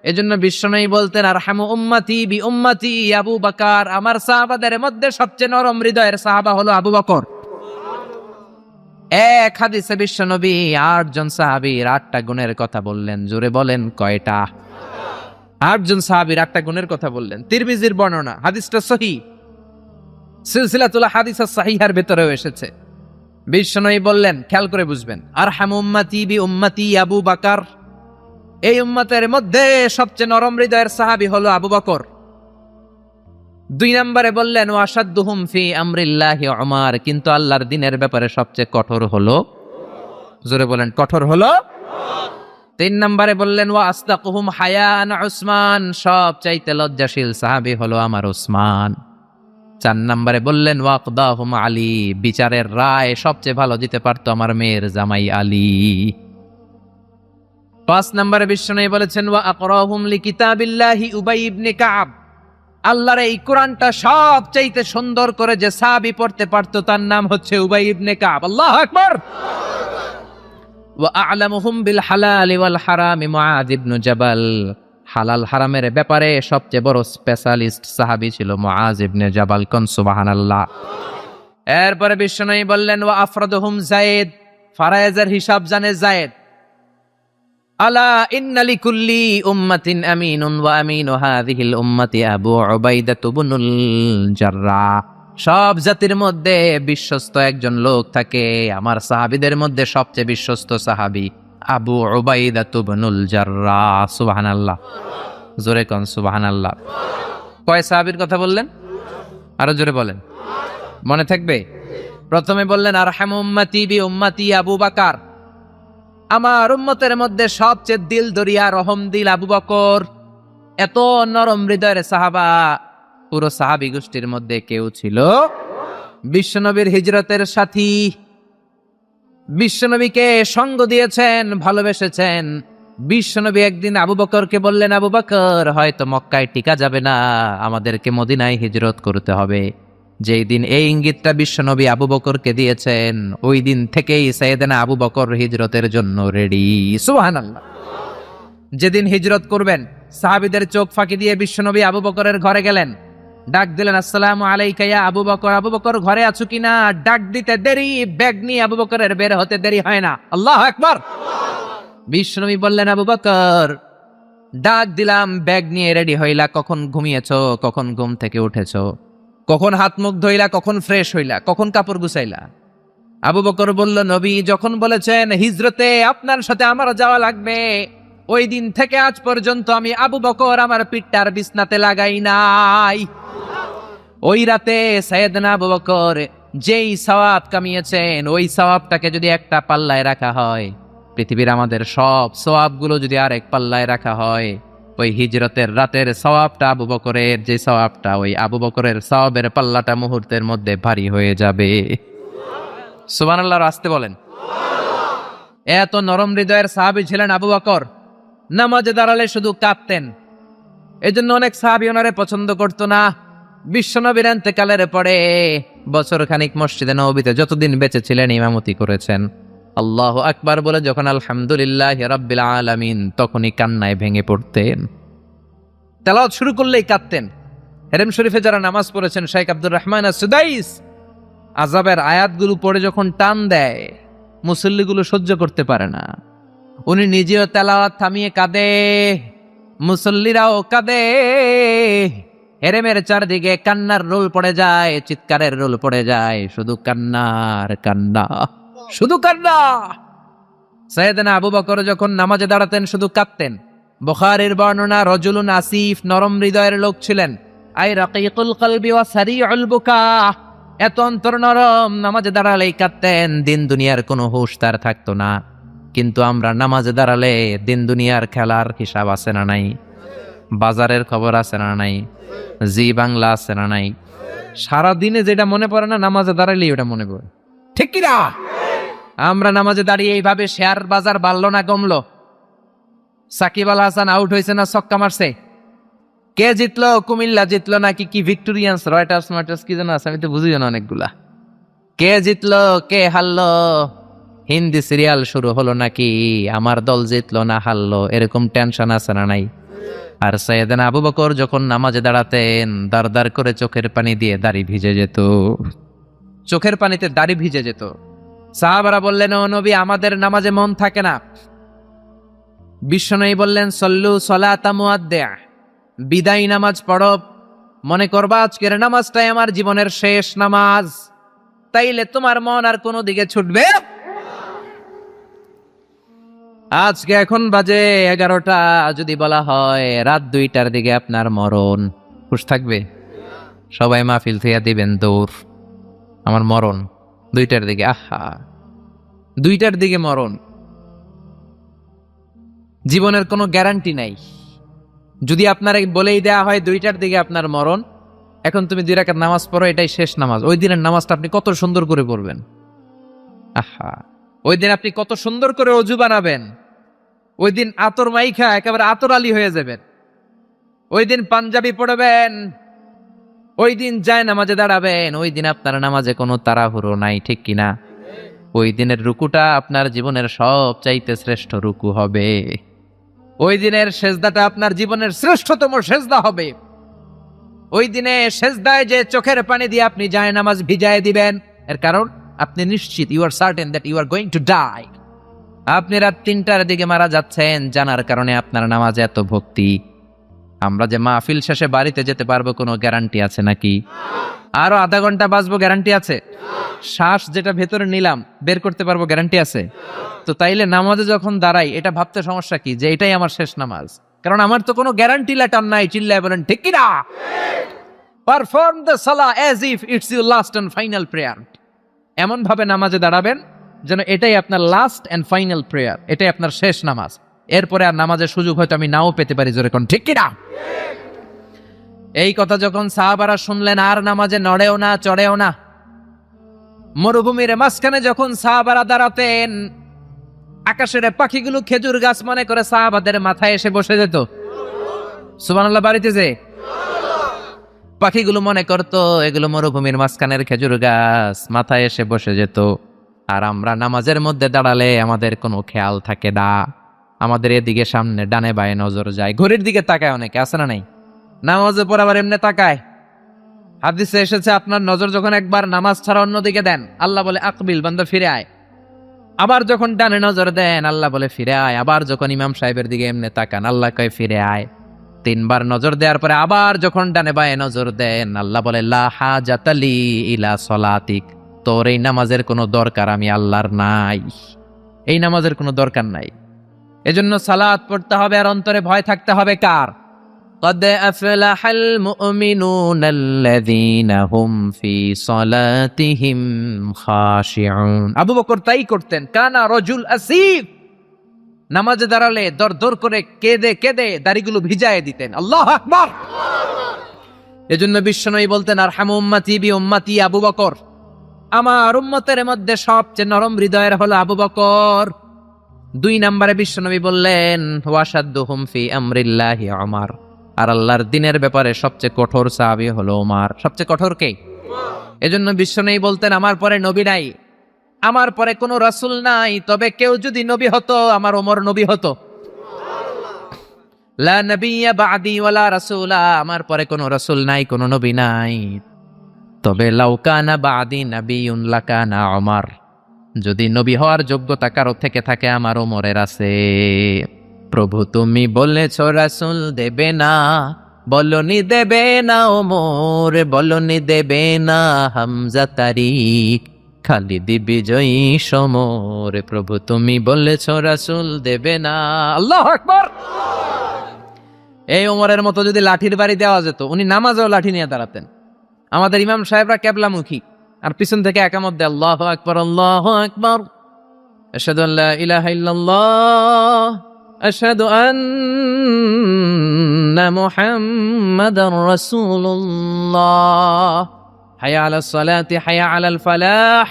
এজন্য বিশ্বনবী বলতেন আরহামু উম্মতি বি উম্মতি আবু বকর। আমার সাহাবাদের মধ্যে সবচেয়ে নরম হৃদয়ের সাহাবা হলো আবু বকর। এক হাদিসে বিশ্বনবী 8 জন সাহাবীর 8টা গুণের কথা বললেন। জোরে বলেন কয়টা? 8 জন সাহাবীর 8টা গুণের কথা বললেন। তিরমিজির বর্ণনা, হাদিসটা সহিহ, সিলসিলাতুল হাদিস সাহিহার ভেতরেও এসেছে। বিশ্বনবী বললেন, খেয়াল করে বুঝবেন, আরহামু উম্মতি বি উম্মতি আবু বকর। এই উম্মতের মধ্যে সবচেয়ে নরম হৃদয়ের সাহাবী হলো আবু বকর। 2 নম্বরে বললেন ওয়াশাদ্দুহুম ফি আমরিল্লাহি উমর। কিন্তু আল্লাহর দ্বীনের ব্যাপারে সবচেয়ে কঠোর হলো, জোরে বলেন কঠোর হলো। 3 নম্বরে বললেন ওয়া আসদাকুহুম হায়ান উসমান। সবচাইতে লজ্জাশীল সাহাবী হলো আমার উসমান। 4 নম্বরে বললেন ওয়াকদাহুম আলী। বিচারের রায় সবচেয়ে ভালো দিতে পারতো আমার মেয়ের জামাই আলী। 5 নম্বরে বিশ্বনবী বলেছেন ওয়া আকরাহুম লিকিতাবিল্লাহি উবাই ইবনে কাব। আল্লাহর এই কোরআনটা সবচাইতে সুন্দর করে যে সাহাবী পড়তে পারতো তার নাম হচ্ছে উবাই ইবনে কাব। আল্লাহু আকবার। ওয়া আ'লামুহুম বিল হালালি ওয়াল হারামি মুআয ইবনে জাবাল। হালাল হারামের ব্যাপারে সবচেয়ে বড় স্পেশালিস্ট সাহাবী ছিল মুআয ইবনে জাবাল। কোন সুবহানাল্লাহ। এরপরে বিশ্বনবী বললেন ওয়া আফরাদুহুম যায়েদ। ফারায়েজের হিসাব জানে যায়েদ। আলা ইন্না লিকুল্লি উম্মাতিন আমিনুন ওয়া আমিনু হাযিহিল উম্মতি আবু উবাইদা ইবনুল জাররাহ। সব জাতির মধ্যে বিশ্বস্ত একজন লোক থাকে, আমার সাহাবীদের মধ্যে সবচেয়ে বিশ্বস্ত সাহাবী আবু উবাইদা ইবনুল জাররাহ। সুবহানাল্লাহ। জোরে কোন সুবহানাল্লাহ। কয় সাহাবীর কথা বললেন? আরো জোরে বলেন, মনে থাকবে। প্রথমে বললেন আরহামু উম্মতি বি উম্মতি আবু বকর। আমার উম্মতের মধ্যে সবচেয়ে দিল দরিয়া রহম দিল আবু বকর। এত নরম হৃদয়ের সাহাবা পুরো সাহাবী গোষ্ঠীর মধ্যে কেউ ছিল? বিশ্বনবীর হিজরতের সাথী, বিশ্বনবীকে সঙ্গ দিয়েছেন, ভালোবেসেছেন। বিশ্বনবী একদিন আবু বকরকে বললেন, আবু বকর, হয়তো মক্কায় টিকা যাবে না, আমাদেরকে মদিনায় হিজরত করতে হবে। যেই দিন এই ইঙ্গিতটা বিশ্বনবী আবু বকরকে দিয়েছেন, ওই দিন থেকেই সাইয়েদনা আবু বকর হিজরতের জন্য রেডি। সুবহানাল্লাহ। যেদিন হিজরত করবেন, সাহাবীদের চোখ ফাঁকি দিয়ে বিশ্বনবী আবু বকরের ঘরে গেলেন। ডাক দিলেন, আসসালামু আলাইকা ইয়া আবু বকর। আবু বকর ঘরে আছো কিনা? ডাক দিতে দেরি, ব্যাগ নিয়ে আবু বকরের বের হতে দেরি হয় না। আল্লাহু আকবার। বিশ্বনবী বললেন, আবু বকর, ডাক দিলাম, ব্যাগ নিয়ে রেডি হইলা, কখন ঘুমিয়েছো, কখন ঘুম থেকে উঠেছো, কখন হাত মুখ ধইলা, কখন ফ্রেশ হইলা, কখন কাপড় গুছাইলা? আবু বকর বলল, নবী যখন বলেছেন হিজরতে আপনার সাথে আমার যাওয়া লাগবে, ওই দিন থেকে আজ পর্যন্ত আমি আবু বকর আমার পিঠটার বিছনাতে লাগাই নাই। ওই রাতে সাইয়েদনা আবু বকর যেই সওয়াব কামিয়েছেন, ওই সওয়াবটাকে যদি একটা পাল্লায় রাখা হয়, পৃথিবীর আমাদের সব সওয়াবগুলো যদি আরেক পাল্লায় রাখা হয়, ওই হিজরতের রাতের সওয়াবটা আবু বকরের যে সওয়াবটা, ওই আবু বকরের সওয়াবের পাল্লাটা মুহূর্তের মধ্যে ভারী হয়ে যাবে। সুবহানাল্লাহ। আসতে বলেন। এত নরম হৃদয়ের সাহাবী ছিলেন আবু বকর। নামাজে দাঁড়ালে শুধু কাঁদতেন। এজন্য অনেক সাহাবী ওনারে পছন্দ করতো না। বিশ্বনবীর ইন্তেকালের পরে বছর খানিক মসজিদে নববীতে যতদিন বেঁচে ছিলেন ইমামতি করেছেন। আল্লাহু আকবার বলে যখন আলহামদুলিল্লাহি রাব্বিল আলামিন, তখনই কান্নায় ভেঙে পড়তেন। তেলাওয়াত শুরু করলেই কাঁদতেন। হেরেম শরীফে যারা নামাজ পড়েছেন, শেখ আব্দুর রহমান আস-সুদাইস আযাবের আয়াতগুলো পড়ে যখন টান দেয়, মুসল্লিগুলো সহ্য করতে পারে না। উনি নিজেও তেলাওয়াত থামিয়ে কাঁদে, মুসল্লিরাও কাঁদে। হেরেমের চারদিকে কান্নার রোল পড়ে যায়, চিৎকারের রোল পড়ে যায়, শুধু কান্নার কান্না, শুধু কান্না। সাইয়েদনা আবু বকর যখন নামাজে দাঁড়াতেন শুধু কাঁদতেন। বুখারীর বর্ণনা, রজুলুন আসিফ, নরম হৃদয়ের লোক ছিলেন। আই রাকিকুল কলবি ওয়া সারিউল বুকা। এত অন্তর নরম, নামাজে দাঁড়ালেই কাঁদতেন। দিন দুনিয়ার কোনো হুঁশ তার থাকতো না। কিন্তু আমরা নামাজে দাঁড়ালে দিন দুনিয়ার খেলার হিসাব আছে না নাই? বাজারের খবর আছে না নাই? জি বাংলা আছে না নাই? সারা দিনে যেটা মনে পড়ে না, নামাজে দাঁড়ালেই ওটা মনে পড়ে। ঠিক কিনা? আমরা নামাজে দাঁড়িয়ে এইভাবে শেয়ার বাজার বাড়লো না কমলো? সাকিব আল হাসান আউট হয়েছে না ছক্কা মারছে? কে জিতলো? কুমিল্লা জিতলো নাকি কি ভিক্টোরিয়ান্স, রয়টার্স মার্টার্স কি যেন আছে, আমি তো বুঝি না অনেকগুলা। কে জিতলো কে হারলো? হিন্দি সিরিয়াল শুরু হলো নাকি আমার দল জিতলো না হারলো, এরকম টেনশন আছে না নাই? আর সাইয়েদনা আবু বকর যখন নামাজে দাঁড়াতেন দাঁড় দাঁড় করে চোখের পানি দিয়ে দাড়ি ভিজে যেত, চোখের পানিতে দাড়ি ভিজে যেত। সাহাবারা বললেন, ও নবী, আমাদের নামাজে মন থাকে না। বিশ্বনবী বললেন, সল্লু সলাতা মুআদ্দিআ, বিদায় নামাজ পড়ো, মনে করবা আজকের নামাজটাই আমার জীবনের শেষ নামাজ, তাইলে তোমার মন আর কোনো দিকে ছুটবে। আজকে এখন বাজে 11টা, যদি বলা হয় রাত 2টার দিকে আপনার মরণ, খুশ থাকবে? সবাই মাহফিল থিয়া দিবেন দৌড়, আমার মরণ 2টার দিকে। আহা, 2টার দিকে মরণ, জীবনের কোনো গ্যারান্টি নাই। যদি আপনার বলেই দেয়া হয় 2টার দিকে আপনার মরণ, এখন তুমি 2 রাকাত নামাজ পড়ো, এটাই শেষ নামাজ, ওই দিনের নামাজটা আপনি কত সুন্দর করে পড়বেন। আহা, ওই দিন আপনি কত সুন্দর করে অজু বানাবেন, ওই দিন আতর মাইখা একেবারে আতর আলী হয়ে যাবেন, ওই দিন পাঞ্জাবি পড়বেন, ওই দিন যায় নামাজে দাঁড়াবেন, ওই দিন আপনার নামাজে কোনো তাড়াহুড়ো নাই, ঠিক কিনা? ওই দিনের রুকুটা আপনার জীবনের সবচাইতে শ্রেষ্ঠ রুকু হবে, ওই দিনের সেজদাটা আপনার জীবনের শ্রেষ্ঠতম সেজদা হবে। ওই দিনে সেজদায় যে চোখের পানি দিয়ে আপনি যায় নামাজ ভিজায় দিবেন, এর কারণ আপনি নিশ্চিত, you are certain that you are going to die. আপনি রাত 3টার দিকে মারা যাচ্ছেন, জানার কারণে আপনার নামাজে এত ভক্তি। আমরা যে মাহফিল শেষে বাড়িতে যেতে পারবো কোনো গ্যারান্টি আছে নাকি? আরো আধা ঘন্টা বাঁচবো, গ্যারান্টি আছে? শ্বাস যেটা ভেতরে নিলাম বের করতে পারবো, গ্যারান্টি আছে? তো তাইলে নামাজে যখন দাঁড়াই এটা ভাবতে সমস্যা কি যে এটাই আমার শেষ নামাজ? কারণ আমার তো কোনো গ্যারান্টি লেটার নাই। চিল্লায় বলেন ঠিক কিনা? Perform the salah as if it's your last and final prayer. এমন ভাবে নামাজে দাঁড়াবেন যেন এটাই আপনার লাস্ট এন্ড ফাইনাল প্রেয়ার, এটাই আপনার শেষ নামাজ। এরপরে আর নামাজের সুযোগ হয়তো আমি নাও পেতে পারি, জোরে কোন ঠিক কিনা? এই কথা যখন সাহাবারা শুনলেন আর নামাজে নড়েও না চড়েও না। মরুভূমির মাঝখানে যখন সাহাবারা দাঁড়াতেন, আকাশের পাখিগুলো খেজুর গাছ মনে করে সাহাবাদের মাথায় এসে বসে যেত। সুবহানাল্লাহ, বাড়িতে যে পাখিগুলো মনে করতো এগুলো মরুভূমির মাঝখানের খেজুর গাছ, মাথায় এসে বসে যেত। আর আমরা নামাজের মধ্যে দাঁড়ালে আমাদের কোনো খেয়াল থাকে না, আমাদের এদিকে সামনে ডানে বায়ে নজর যায়, ঘড়ির দিকে তাকায়, অনেকে আছে না নাই? নামাজে পর আবার এমনি তাকায়। হাদিসে এসেছে আপনার নজর যখন একবার নামাজ ছাড়া অন্যদিকে দেন, আল্লাহ বলে আকবিল, বান্দা ফিরে আয়। আবার যখন ডানে নজর দেন, আল্লাহ বলে ফিরে আয়। আবার যখন ইমাম সাহেবের দিকে এমনি তাকান, আল্লাহ কয় ফিরে আয়। 3বার নজর দেওয়ার পরে আবার যখন ডানে বায়ে নজর দেন, আল্লাহ বলে লা হাজাতা লি ইলা সলাতিক, তোর এই নামাজের কোনো দরকার আমি আল্লাহর নাই, এই নামাজের কোনো দরকার নাই। এজন্য সালাত পড়তে হবে আর অন্তরে ভয় থাকতে হবে কার? قد أفلح المؤمنون الذين هم في صلاتهم خاشعون। আবু বকর তাই করতেন, কানা রজুল আসিফ, নামাজে দাঁড়ালে দর দর করে কেঁদে কেঁদে দাড়িগুলো ভিজায় দিতেন। আল্লাহু আকবার। এজন্য বিশ্বনবী বলতেন, আরহামু উম্মতি বি উম্মতি আবু বকর, আমার উম্মতের মধ্যে সবচেয়ে নরম হৃদয়ের হলো আবু বকর। 2 নম্বরে বিশ্বনবী বললেন, ওয়াশাদ্দুহুম ফি আমরিল্লাহি উমর, আর আল্লাহর দ্বীনের ব্যাপারে সবচেয়ে কঠোর সাহাবী হলো উমর। সবচেয়ে কঠোর কে? এজন্য বিশ্বনবী বলতেন, আমার পরে নবী নাই, আমার পরে কোনো রাসূল নাই, তবে কেউ যদি নবী হতো আমার ওমর নবী হতো। লা নবিয়্যা বা'দি ওয়ালা রাসূলা, আমার পরে কোনো রাসূল নাই, কোনো নবী নাই, তবে লাউ কানা বা'দি নাবিয়্যুন লাকানা উমর, যদি নবী হওয়ার যোগ্যতা কারো থেকে থাকে আমার ওমরের আছে। প্রভু তুমি বলেছ রাসূল দেবে না, বলনি দেবে না ওমর, বলনি দেবে না হামজা তারিক, খালিদ বিজয়ী সমর। প্রভু তুমি বলেছ রাসূল দেবে না। আল্লাহু আকবার। এই ওমরের মতো যদি লাঠির বাড়ি দেওয়া যেত, উনি নামাজেও লাঠি নিয়ে দাঁড়াতেন। আমাদের ইমাম সাহেবরা কেবলামুখী, আর পিছন থেকে একামত দেয়, আল্লাহু আকবার, আল্লাহু আকবার, আশহাদু আল্লা ইলাহা ইল্লাল্লাহ, আশহাদু আন্না মুহাম্মাদার রাসূলুল্লাহ, হাইয়া আলাস সালাতি হাইয়া আলাল ফালাহ,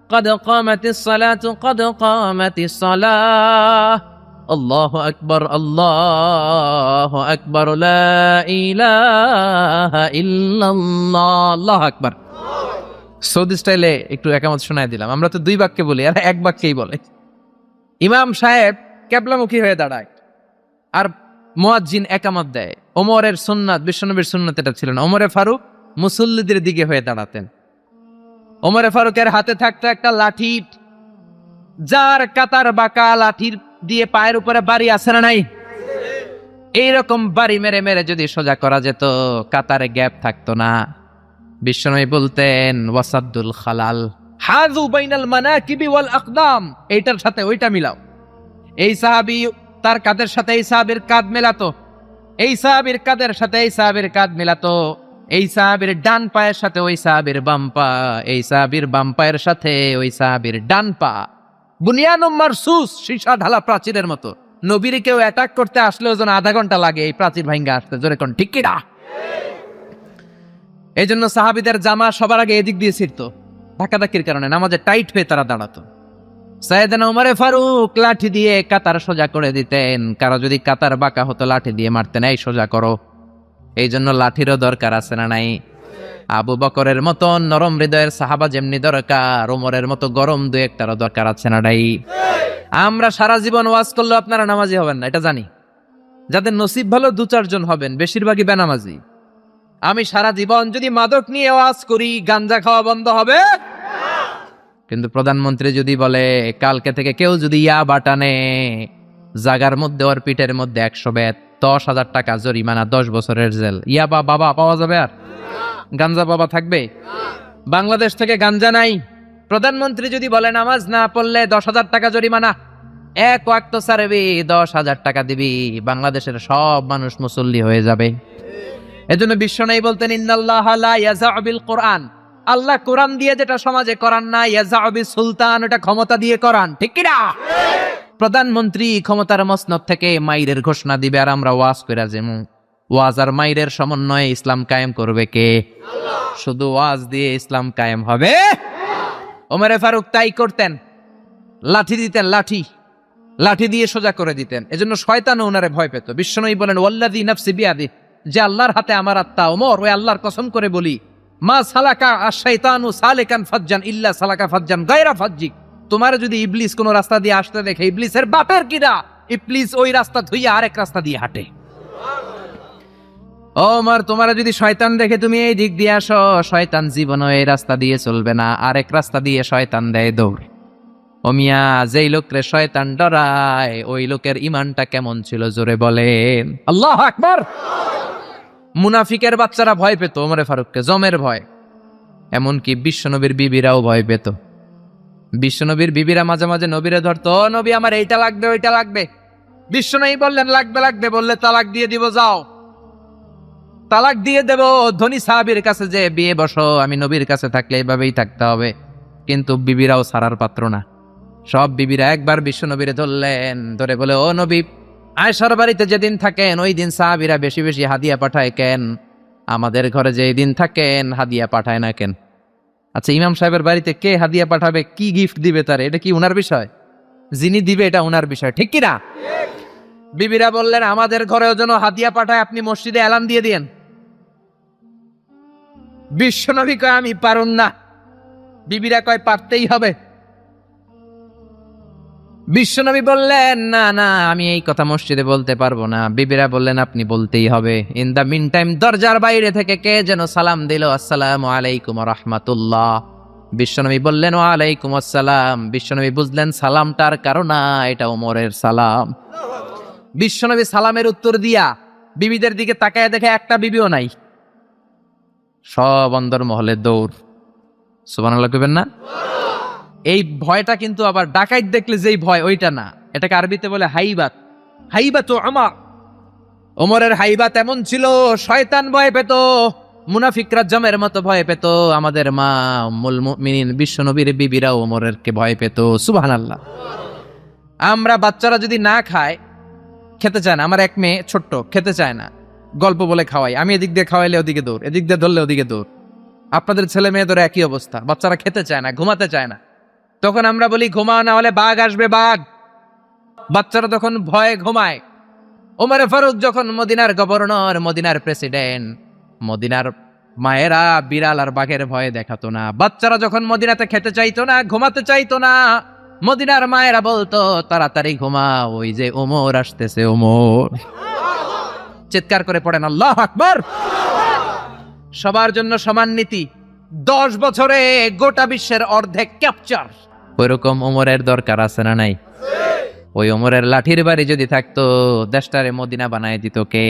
ক্বাদ কামাতিস সালাতু ক্বাদ কামাতিস সালাহ, আল্লাহু আকবার, আল্লাহু আকবার, লা ইলাহা ইল্লাল্লাহ, আল্লাহু আকবার। সৌদি স্টাইলে একটু একামত শোনায় দিলাম। আমরা তো দুই বাক্যে বলি, আর এক বাক্যেই বলে। ইমাম সাহেব কেবলামুখী হয়ে দাঁড়ায়, আর মুয়াজ্জিন একামত দেয়। ওমরের সুন্নাত, বিশ্বনবীর সুন্নাত এটা ছিল না। ওমরে ফারুক মুসল্লিদের দিকে হয়ে দাঁড়াতেন। ওমরে ফারুকের হাতে থাকতো একটা লাঠি, যার কাতার বাঁকা, লাঠির দিয়ে পায়ের উপরে বাড়ি আছে না নাই? এইরকম বাড়ি মেরে মেরে যদি সোজা করা যেত, কাতারে গ্যাপ থাকতো না। বিশ্বনবী বলতেন ওয়াসাদ্দুল খালাল, হাযু বাইনাল মানাকিবি ওয়াল আকদাম, এইটার সাথে ওইটা মিলাও। এই সাহাবী তার কাঁধের সাথে এই সাহাবীর কাঁধ মেলাতো, এই সাহাবীর কাঁধের সাথে এই সাহাবীর কাঁধ মেলাতো, এই সাহাবীর ডান পায়ের সাথে ওই সাহাবীর বাম পা, এই সাহাবীর বাম পায়ের সাথে ওই সাহাবীর ডান পা। বুনিয়ানুম মারসুস, সীসা ঢালা প্রাচীরের মতো। নবীর কেউ অ্যাটাক করতে আসলেও যেন আধা ঘন্টা লাগে এই প্রাচীর ভাঙ্গা আসতে। জোরে কোন ঠিক কিনা? এই জন্য সাহাবীদের জামা সবার আগে এদিক দিয়ে ছিড়তো, ধাক্কাধাক্কির কারণে নামাজে টাইট হয়ে তারা দাঁড়াতো। সাইয়েদনা ওমরে ফারুক লাঠি দিয়ে কাতার সোজা করে দিতেন। কারো যদি কাতার বাঁকা হতো, লাঠি দিয়ে মারতেন, এই সোজা করো। এই জন্য লাঠিরও দরকার আছে না নাই? আবু বকরের মতো নরম হৃদয়ের সাহাবা যেমনি দরকার, ওমরের মতো গরম দুই একটারও দরকার আছে না নাই? আমরা সারা জীবন ওয়াজ করলেও আপনারা নামাজি হবেন না, এটা জানি। যাদের নসিব ভালো দু চারজন হবেন, বেশিরভাগই বেনামাজি। আমি সারা জীবন যদি মাদক নিয়ে ওয়াজ করি, গাঞ্জা খাওয়া বন্ধ হবে? কিন্তু প্রধানমন্ত্রী যদি বলে কালকে থেকে কেউ যদি ইয়া বাটানে, জাগার মধ্যে ওর পিঠের মধ্যে 100 বেত, 10,000 টাকা জরিমানা, 10 বছরের জেল। ইয়া বাবা পাওয়া যাবে? আর গাঞ্জা বাবা থাকবে? বাংলাদেশ থেকে গাঞ্জা নাই। প্রধানমন্ত্রী যদি বলে নামাজ না পড়লে 10,000 টাকা জরিমানা, এক ওয়াক্ত সারবি 10,000 টাকা দিবি, বাংলাদেশের সব মানুষ মুসল্লি হয়ে যাবে। এজন্য বিশ্বনবী বলতেন ইন্নাল্লাহা লা ইয়াযাউ বিল কোরআন, আল্লাহ কোরআন দিয়ে যেটা সমাজে করান না, ইয়াযাউ বিস সুলতান, ওটা ক্ষমতা দিয়ে করান। ঠিক কি না? প্রধানমন্ত্রী ক্ষমতার মসনদ থেকে মাইরের ঘোষণা দিবে, আর আমরা ওয়াজ কইরা যেমন ওয়াজ আর মাইরের সমন্বয়ে ইসলাম কায়েম করবে কে? আল্লাহ। শুধু ওয়াজ দিয়ে ইসলাম কায়েম হবে? ওমরে ফারুক তাই করতেন, লাঠি দিতেন, লাঠি দিয়ে সোজা করে দিতেন। এজন্য শয়তানও ওনারে ভয় পেত। বিশ্বনবী বলেন ওয়াল্লাযী নাফসি বিয়াদি, যে আল্লাহর হাতে আমার আত্মা, ওমর ওই আল্লাহর কসম করে বলি, মা সালাকা আশ-শাইতানু সালিকান ফাজ্জান ইল্লা সালাকা ফাজ্জান গায়রা ফাজ্জিক। তোমার যদি ইবলিস কোন রাস্তা দিয়ে আসতে দেখে, ইবলিসের বাপের কিরা, ইবলিস ওই রাস্তা ধুইয়া আরেক রাস্তা দিয়ে হাঁটে। ওমর, তোমার যদি শয়তান দেখে তুমি এই দিক দিয়ে আসো, শয়তান জীবনও এই রাস্তা দিয়ে চলবে না, আরেক রাস্তা দিয়ে শয়তান দেয় দৌড়। ও মিয়া, যেই লোকরে শয়তান ডরায় ওই লোকের ইমানটা কেমন ছিল জোরে বলেন আল্লাহু আকবার। মুনাফিকের বাচ্চারা ভয় পেত ওমরে ফারুককে, জমের ভয়। এমনকি বিশ্বনবীর বিবিরাও ভয় পেত। বিশ্বনবীর বিবিরা মাঝে মাঝে নবীরে ধরতো, ও নবী আমার এইটা লাগবে ওইটা লাগবে। বিশ্বনবী বললেন লাগবে, বললে তালাক দিয়ে দিব, যাও তালাক দিয়ে দেব। ধনী সাহাবীর কাছে যে বিয়ে বসো, আমি নবীর কাছে থাকলে এইভাবেই থাকতে হবে। কিন্তু বিবিরাও ছাড়ার পাত্র না। সব বিবিরা একবার বিশ্বনবীরে ধরলেন, ধরে বলে, ও নবী, আয়েশার বাড়িতে যেদিন থাকেন ওই দিন সাহাবীরা বেশি বেশি হাদিয়া পাঠায় কেন? আমাদের ঘরে যেই দিন থাকেন হাদিয়া পাঠায় না কেন? আচ্ছা, ইমাম সাহেবের বাড়িতে কে হাদিয়া পাঠাবে, কি গিফট দিবে তার, এটা কি উনার বিষয়? যিনি দিবে এটা উনার বিষয়, ঠিক কিনা? বিবিরা বললেন আমাদের ঘরেও যেন হাদিয়া পাঠায়, আপনি মসজিদে এলান দিয়ে দিয়েন। বিশ্বনবী কয় আমি পারুন না, বিবিরা কয় পারতেই হবে। বিশ্বনবী বললেন না না, আমি এই কথা মসজিদে বলতে পারবো না। বিবিরা বললেন আপনি বলতেই হবে। ইন দা মিন টাইম দরজার বাইরে থেকে কে যেন সালাম দিল, আসসালামু আলাইকুম ওয়া রাহমাতুল্লাহ। বিশ্বনবী বললেন ওয়া আলাইকুম আসসালাম। বিশ্বনবী বুঝলেন সালামটার কারণ না, এটা ওমরের সালাম। বিশ্বনবী সালামের উত্তর দিয়া বিবিদের দিকে তাকায় দেখে একটা বিবিও নাই, সব অন্দর মহলে দৌড়। সুবহানাল্লাহ কইবেন না? এই ভয়টা কিন্তু আবার ডাকাইত দেখলে যেই ভয় ওইটা না, এটাকে আরবিতে বলে হাইবাত। হাইবাত আমা, ওমরের হাইবাত এমন ছিল, শয়তান ভয় পেত, মুনাফিকরা জমের মতো ভয় পেত। আমাদের মা উম্মুল মুমিনিন বিশ্বনবীর বিবিরা ওমরের কে ভয় পেত। সুবহানাল্লাহ। আমরা বাচ্চারা যদি না খায়, খেতে চায় না, আমার এক মেয়ে ছোট্ট খেতে চায় না, গল্প বলে খাওয়াই, আমি এদিক দিয়ে খাওয়াইলে ওদিকে দৌড়, এদিক দিয়ে ধরলে ওদিকে দৌড়। আপনাদের ছেলে মেয়েদের একই অবস্থা, বাচ্চারা খেতে চায় না, ঘুমাতে চায় না। তখন আমরা বলি ঘুমাও না হলে বাঘ আসবে, বাঘ। বাচ্চারা তখন ভয়ে ঘুমায়। ওমরে ফারুক যখন মদিনার গভর্নর, মদিনার প্রেসিডেন্ট, মদিনার মায়েরা বিড়াল আর বাঘের ভয়ে দেখাতো না। বাচ্চারা যখন মদিনাতে খেতে চাইতো না, ঘুমাতে চাইতো না, মদিনার মায়েরা বলতো তাড়াতাড়ি ঘুমা, ওই যে ওমর আসতেছে, ওমর। চিৎকার করে পড়েন আল্লাহু আকবার। সবার জন্য সমান নীতি, 10 বছরে গোটা বিশ্বের অর্ধেক ক্যাপচার। ওইরকম ওমরের দরকার আছে না নাই? ওই ওমরের লাঠির বাড়ি যদি থাকতো, দেশটারে মদিনা বানায় দিত কে?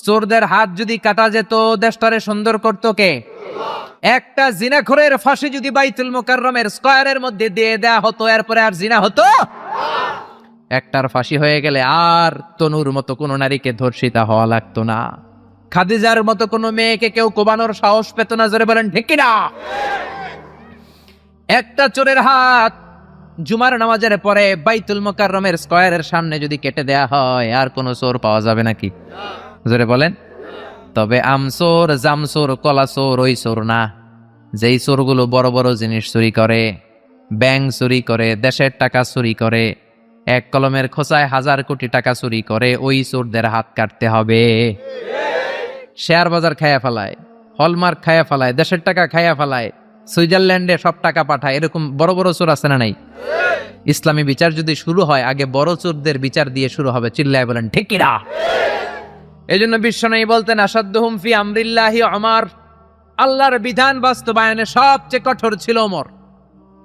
চোরদের হাত যদি কাটা যেত, দেশটারে সুন্দর করত কে? একটা জিনাখোরের ফাঁসি যদি বাইতুল মুকাররমের স্কয়ারের মধ্যে দিয়ে দেয়া হতো, এরপরে আর জিনা হতো? একটার ফাঁসি হয়ে গেলে আর তনুর মতো কোন নারীকে ধর্ষিতা হওয়া লাগতো না। খাদিজার মতো কোন মেয়েকে কেউ কোবানোর সাহস পেত না। জোরে বলেন ঠিক কিনা? একটা চোরের হাত জুমার নামাজের পরে বাইতুল মুকাররমের স্কয়ারের সামনে যদি কেটে দেয়া হয়, আর কোন চোর পাওয়া যাবে নাকি? জোরে বলেন। তবে আমচোর, জামচোর, কলাচোর ওই চোর না, যেই চোরগুলো বড় বড় জিনিস চুরি করে, ব্যাংক চুরি করে, দেশের টাকা চুরি করে, এক কলমের খোঁচায় 1000 কোটি টাকা চুরি করে, ওই চোরদের হাত কাটতে হবে। শেয়ার বাজার খায়া ফেলায়, হলমার্ক খায়া ফেলায়, দেশের টাকা খায়া ফেলায়, সুইজারল্যান্ডে সব টাকা পাঠায়, এরকম বড় বড় চোর আছে না নাই? ইসলামী বিচার যদি শুরু হয়, আগে বড় চোরদের বিচার দিয়ে শুরু হবে। চিল্লায় বলেন ঠিক কিনা? এই জন্য বিশ্বনবী বলতেন, আসাদ্দুহুম ফি আমরিল্লাহি ওমর। আল্লাহর বিধান বাস্তবায়নে সবচেয়ে কঠোর ছিল ওমর।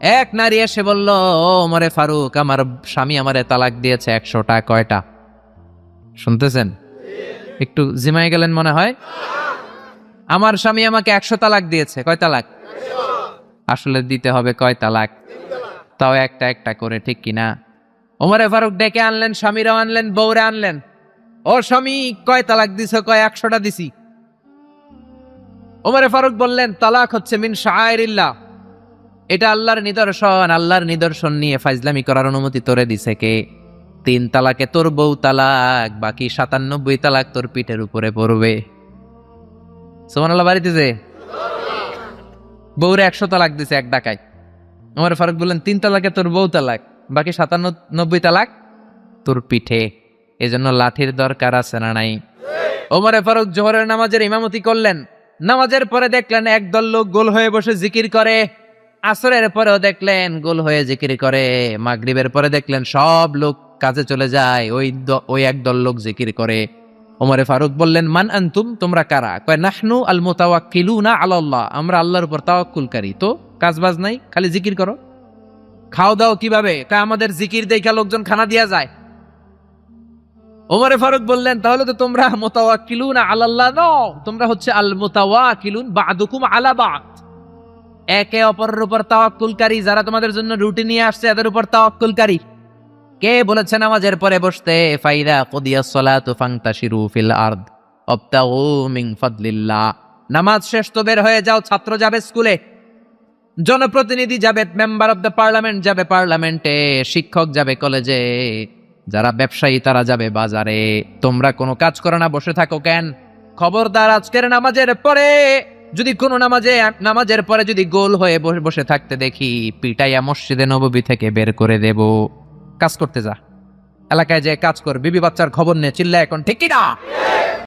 এক নারী এসে বলল, ওমরে ফারুক, আমার স্বামী আমারে তালাক দিয়েছে 100টা। কয়টা? শুনতেছেন? একটু জিমাই গেলেন মনে হয়। আমার স্বামী আমাকে 100 তালাক দিয়েছে। কয় তালাক? আসলে দিতে হবে কয় তালাক? তাও একটা একটা করে, ঠিক কিনা? ওমরে ফারুক ডেকে আনলেন, স্বামীরাও আনলেন, বউরে আনলেন। ও স্বামী, কয় তালাক দিছো? কয় 100টা দিছি। ওমরে ফারুক বললেন, তালাক হচ্ছে মিন শাআইরিল্লাহ, এটা আল্লাহর নিদর্শন। আল্লাহর নিদর্শন নিয়ে ফাইজলামি করার অনুমতি তোরে দিছে কে? 3 তালাকে তোর বউ তালাক, বাকি 97 তালাক তোর পিঠের উপরে পড়বে। সুবহানাল্লাহ। বাড়িতে যে বউরে 100 তালাক দিছে এক ডাকায়। ওমরে ফারুক বললেন, 3 তালাকে তোর বউ তালাক, বাকি 97 তালাক তোর পিঠে। এজন্য লাঠির দরকার আছে না নাই? ওমরে ফারুক জোহরের নামাজের ইমামতি করলেন। নামাজের পরে দেখলেন একদল লোক গোল হয়ে বসে জিকির করে। আসরের পরেও দেখলেন গোল হয়ে জিকির করে। মাগরিবের পরে দেখলেন সব লোক কাজে চলে যায়, ওই একদল লোক জিকির করে। ওমরে ফারুক বললেন, মান আনতুম, তোমরা কারা? কয়, নাহনু আল মুতাওয়াক্কিলুনা আলাল্লাহ, আমরা আল্লাহর উপর তাওয়াক্কুলকারী। তো কাজবাজ নাই, খালি জিকির করো। খাও দাও কিভাবে? কয়, আমাদের জিকির দেখা লোকজন খানা দিয়া যায়। ওমরে ফারুক বললেন, তাহলে তো তোমরা মুতাওয়াক্কিলুনা আলাল্লাহ নও, তোমরা হচ্ছে আল মুতাওয়াক্কিলুন বা'দুকুম আলা বা'দ, একে অপরের উপর তাওয়াক্কুলকারী। যারা তোমাদের জন্য রুটি নিয়ে আসছে এদের উপর তাওয়াক্কুলকারী। কে বলেছে নামাজের পরে বসতে? ফাইদা কুদিয়াস সালাতু ফান্তাশিরু ফিল আরদ ওয়াবতাগু মিন ফাদলিল্লাহ। নামাজ শেষ তো বের হয়ে যাও। ছাত্র যাবে স্কুলে, জনপ্রতিনিধি যাবে, মেম্বার অফ দ্য পার্লামেন্ট যাবে পার্লামেন্টে, শিক্ষক যাবে কলেজে, যারা ব্যবসায়ী তারা যাবে বাজারে। তোমরা কোনো কাজ করো না, বসে থাকো কেন? খবরদার, আজকের নামাজের পরে যদি কোনো নামাজের পরে যদি গোল হয়ে বসে থাকতে দেখি, পিটাইয়া মসজিদে নববী থেকে বের করে দেব। কাজ করতে যা, এলাকায় যে কাজ কর, বিবি বাচ্চার খবর নে। চিল্লা এখন ঠিক কিনা?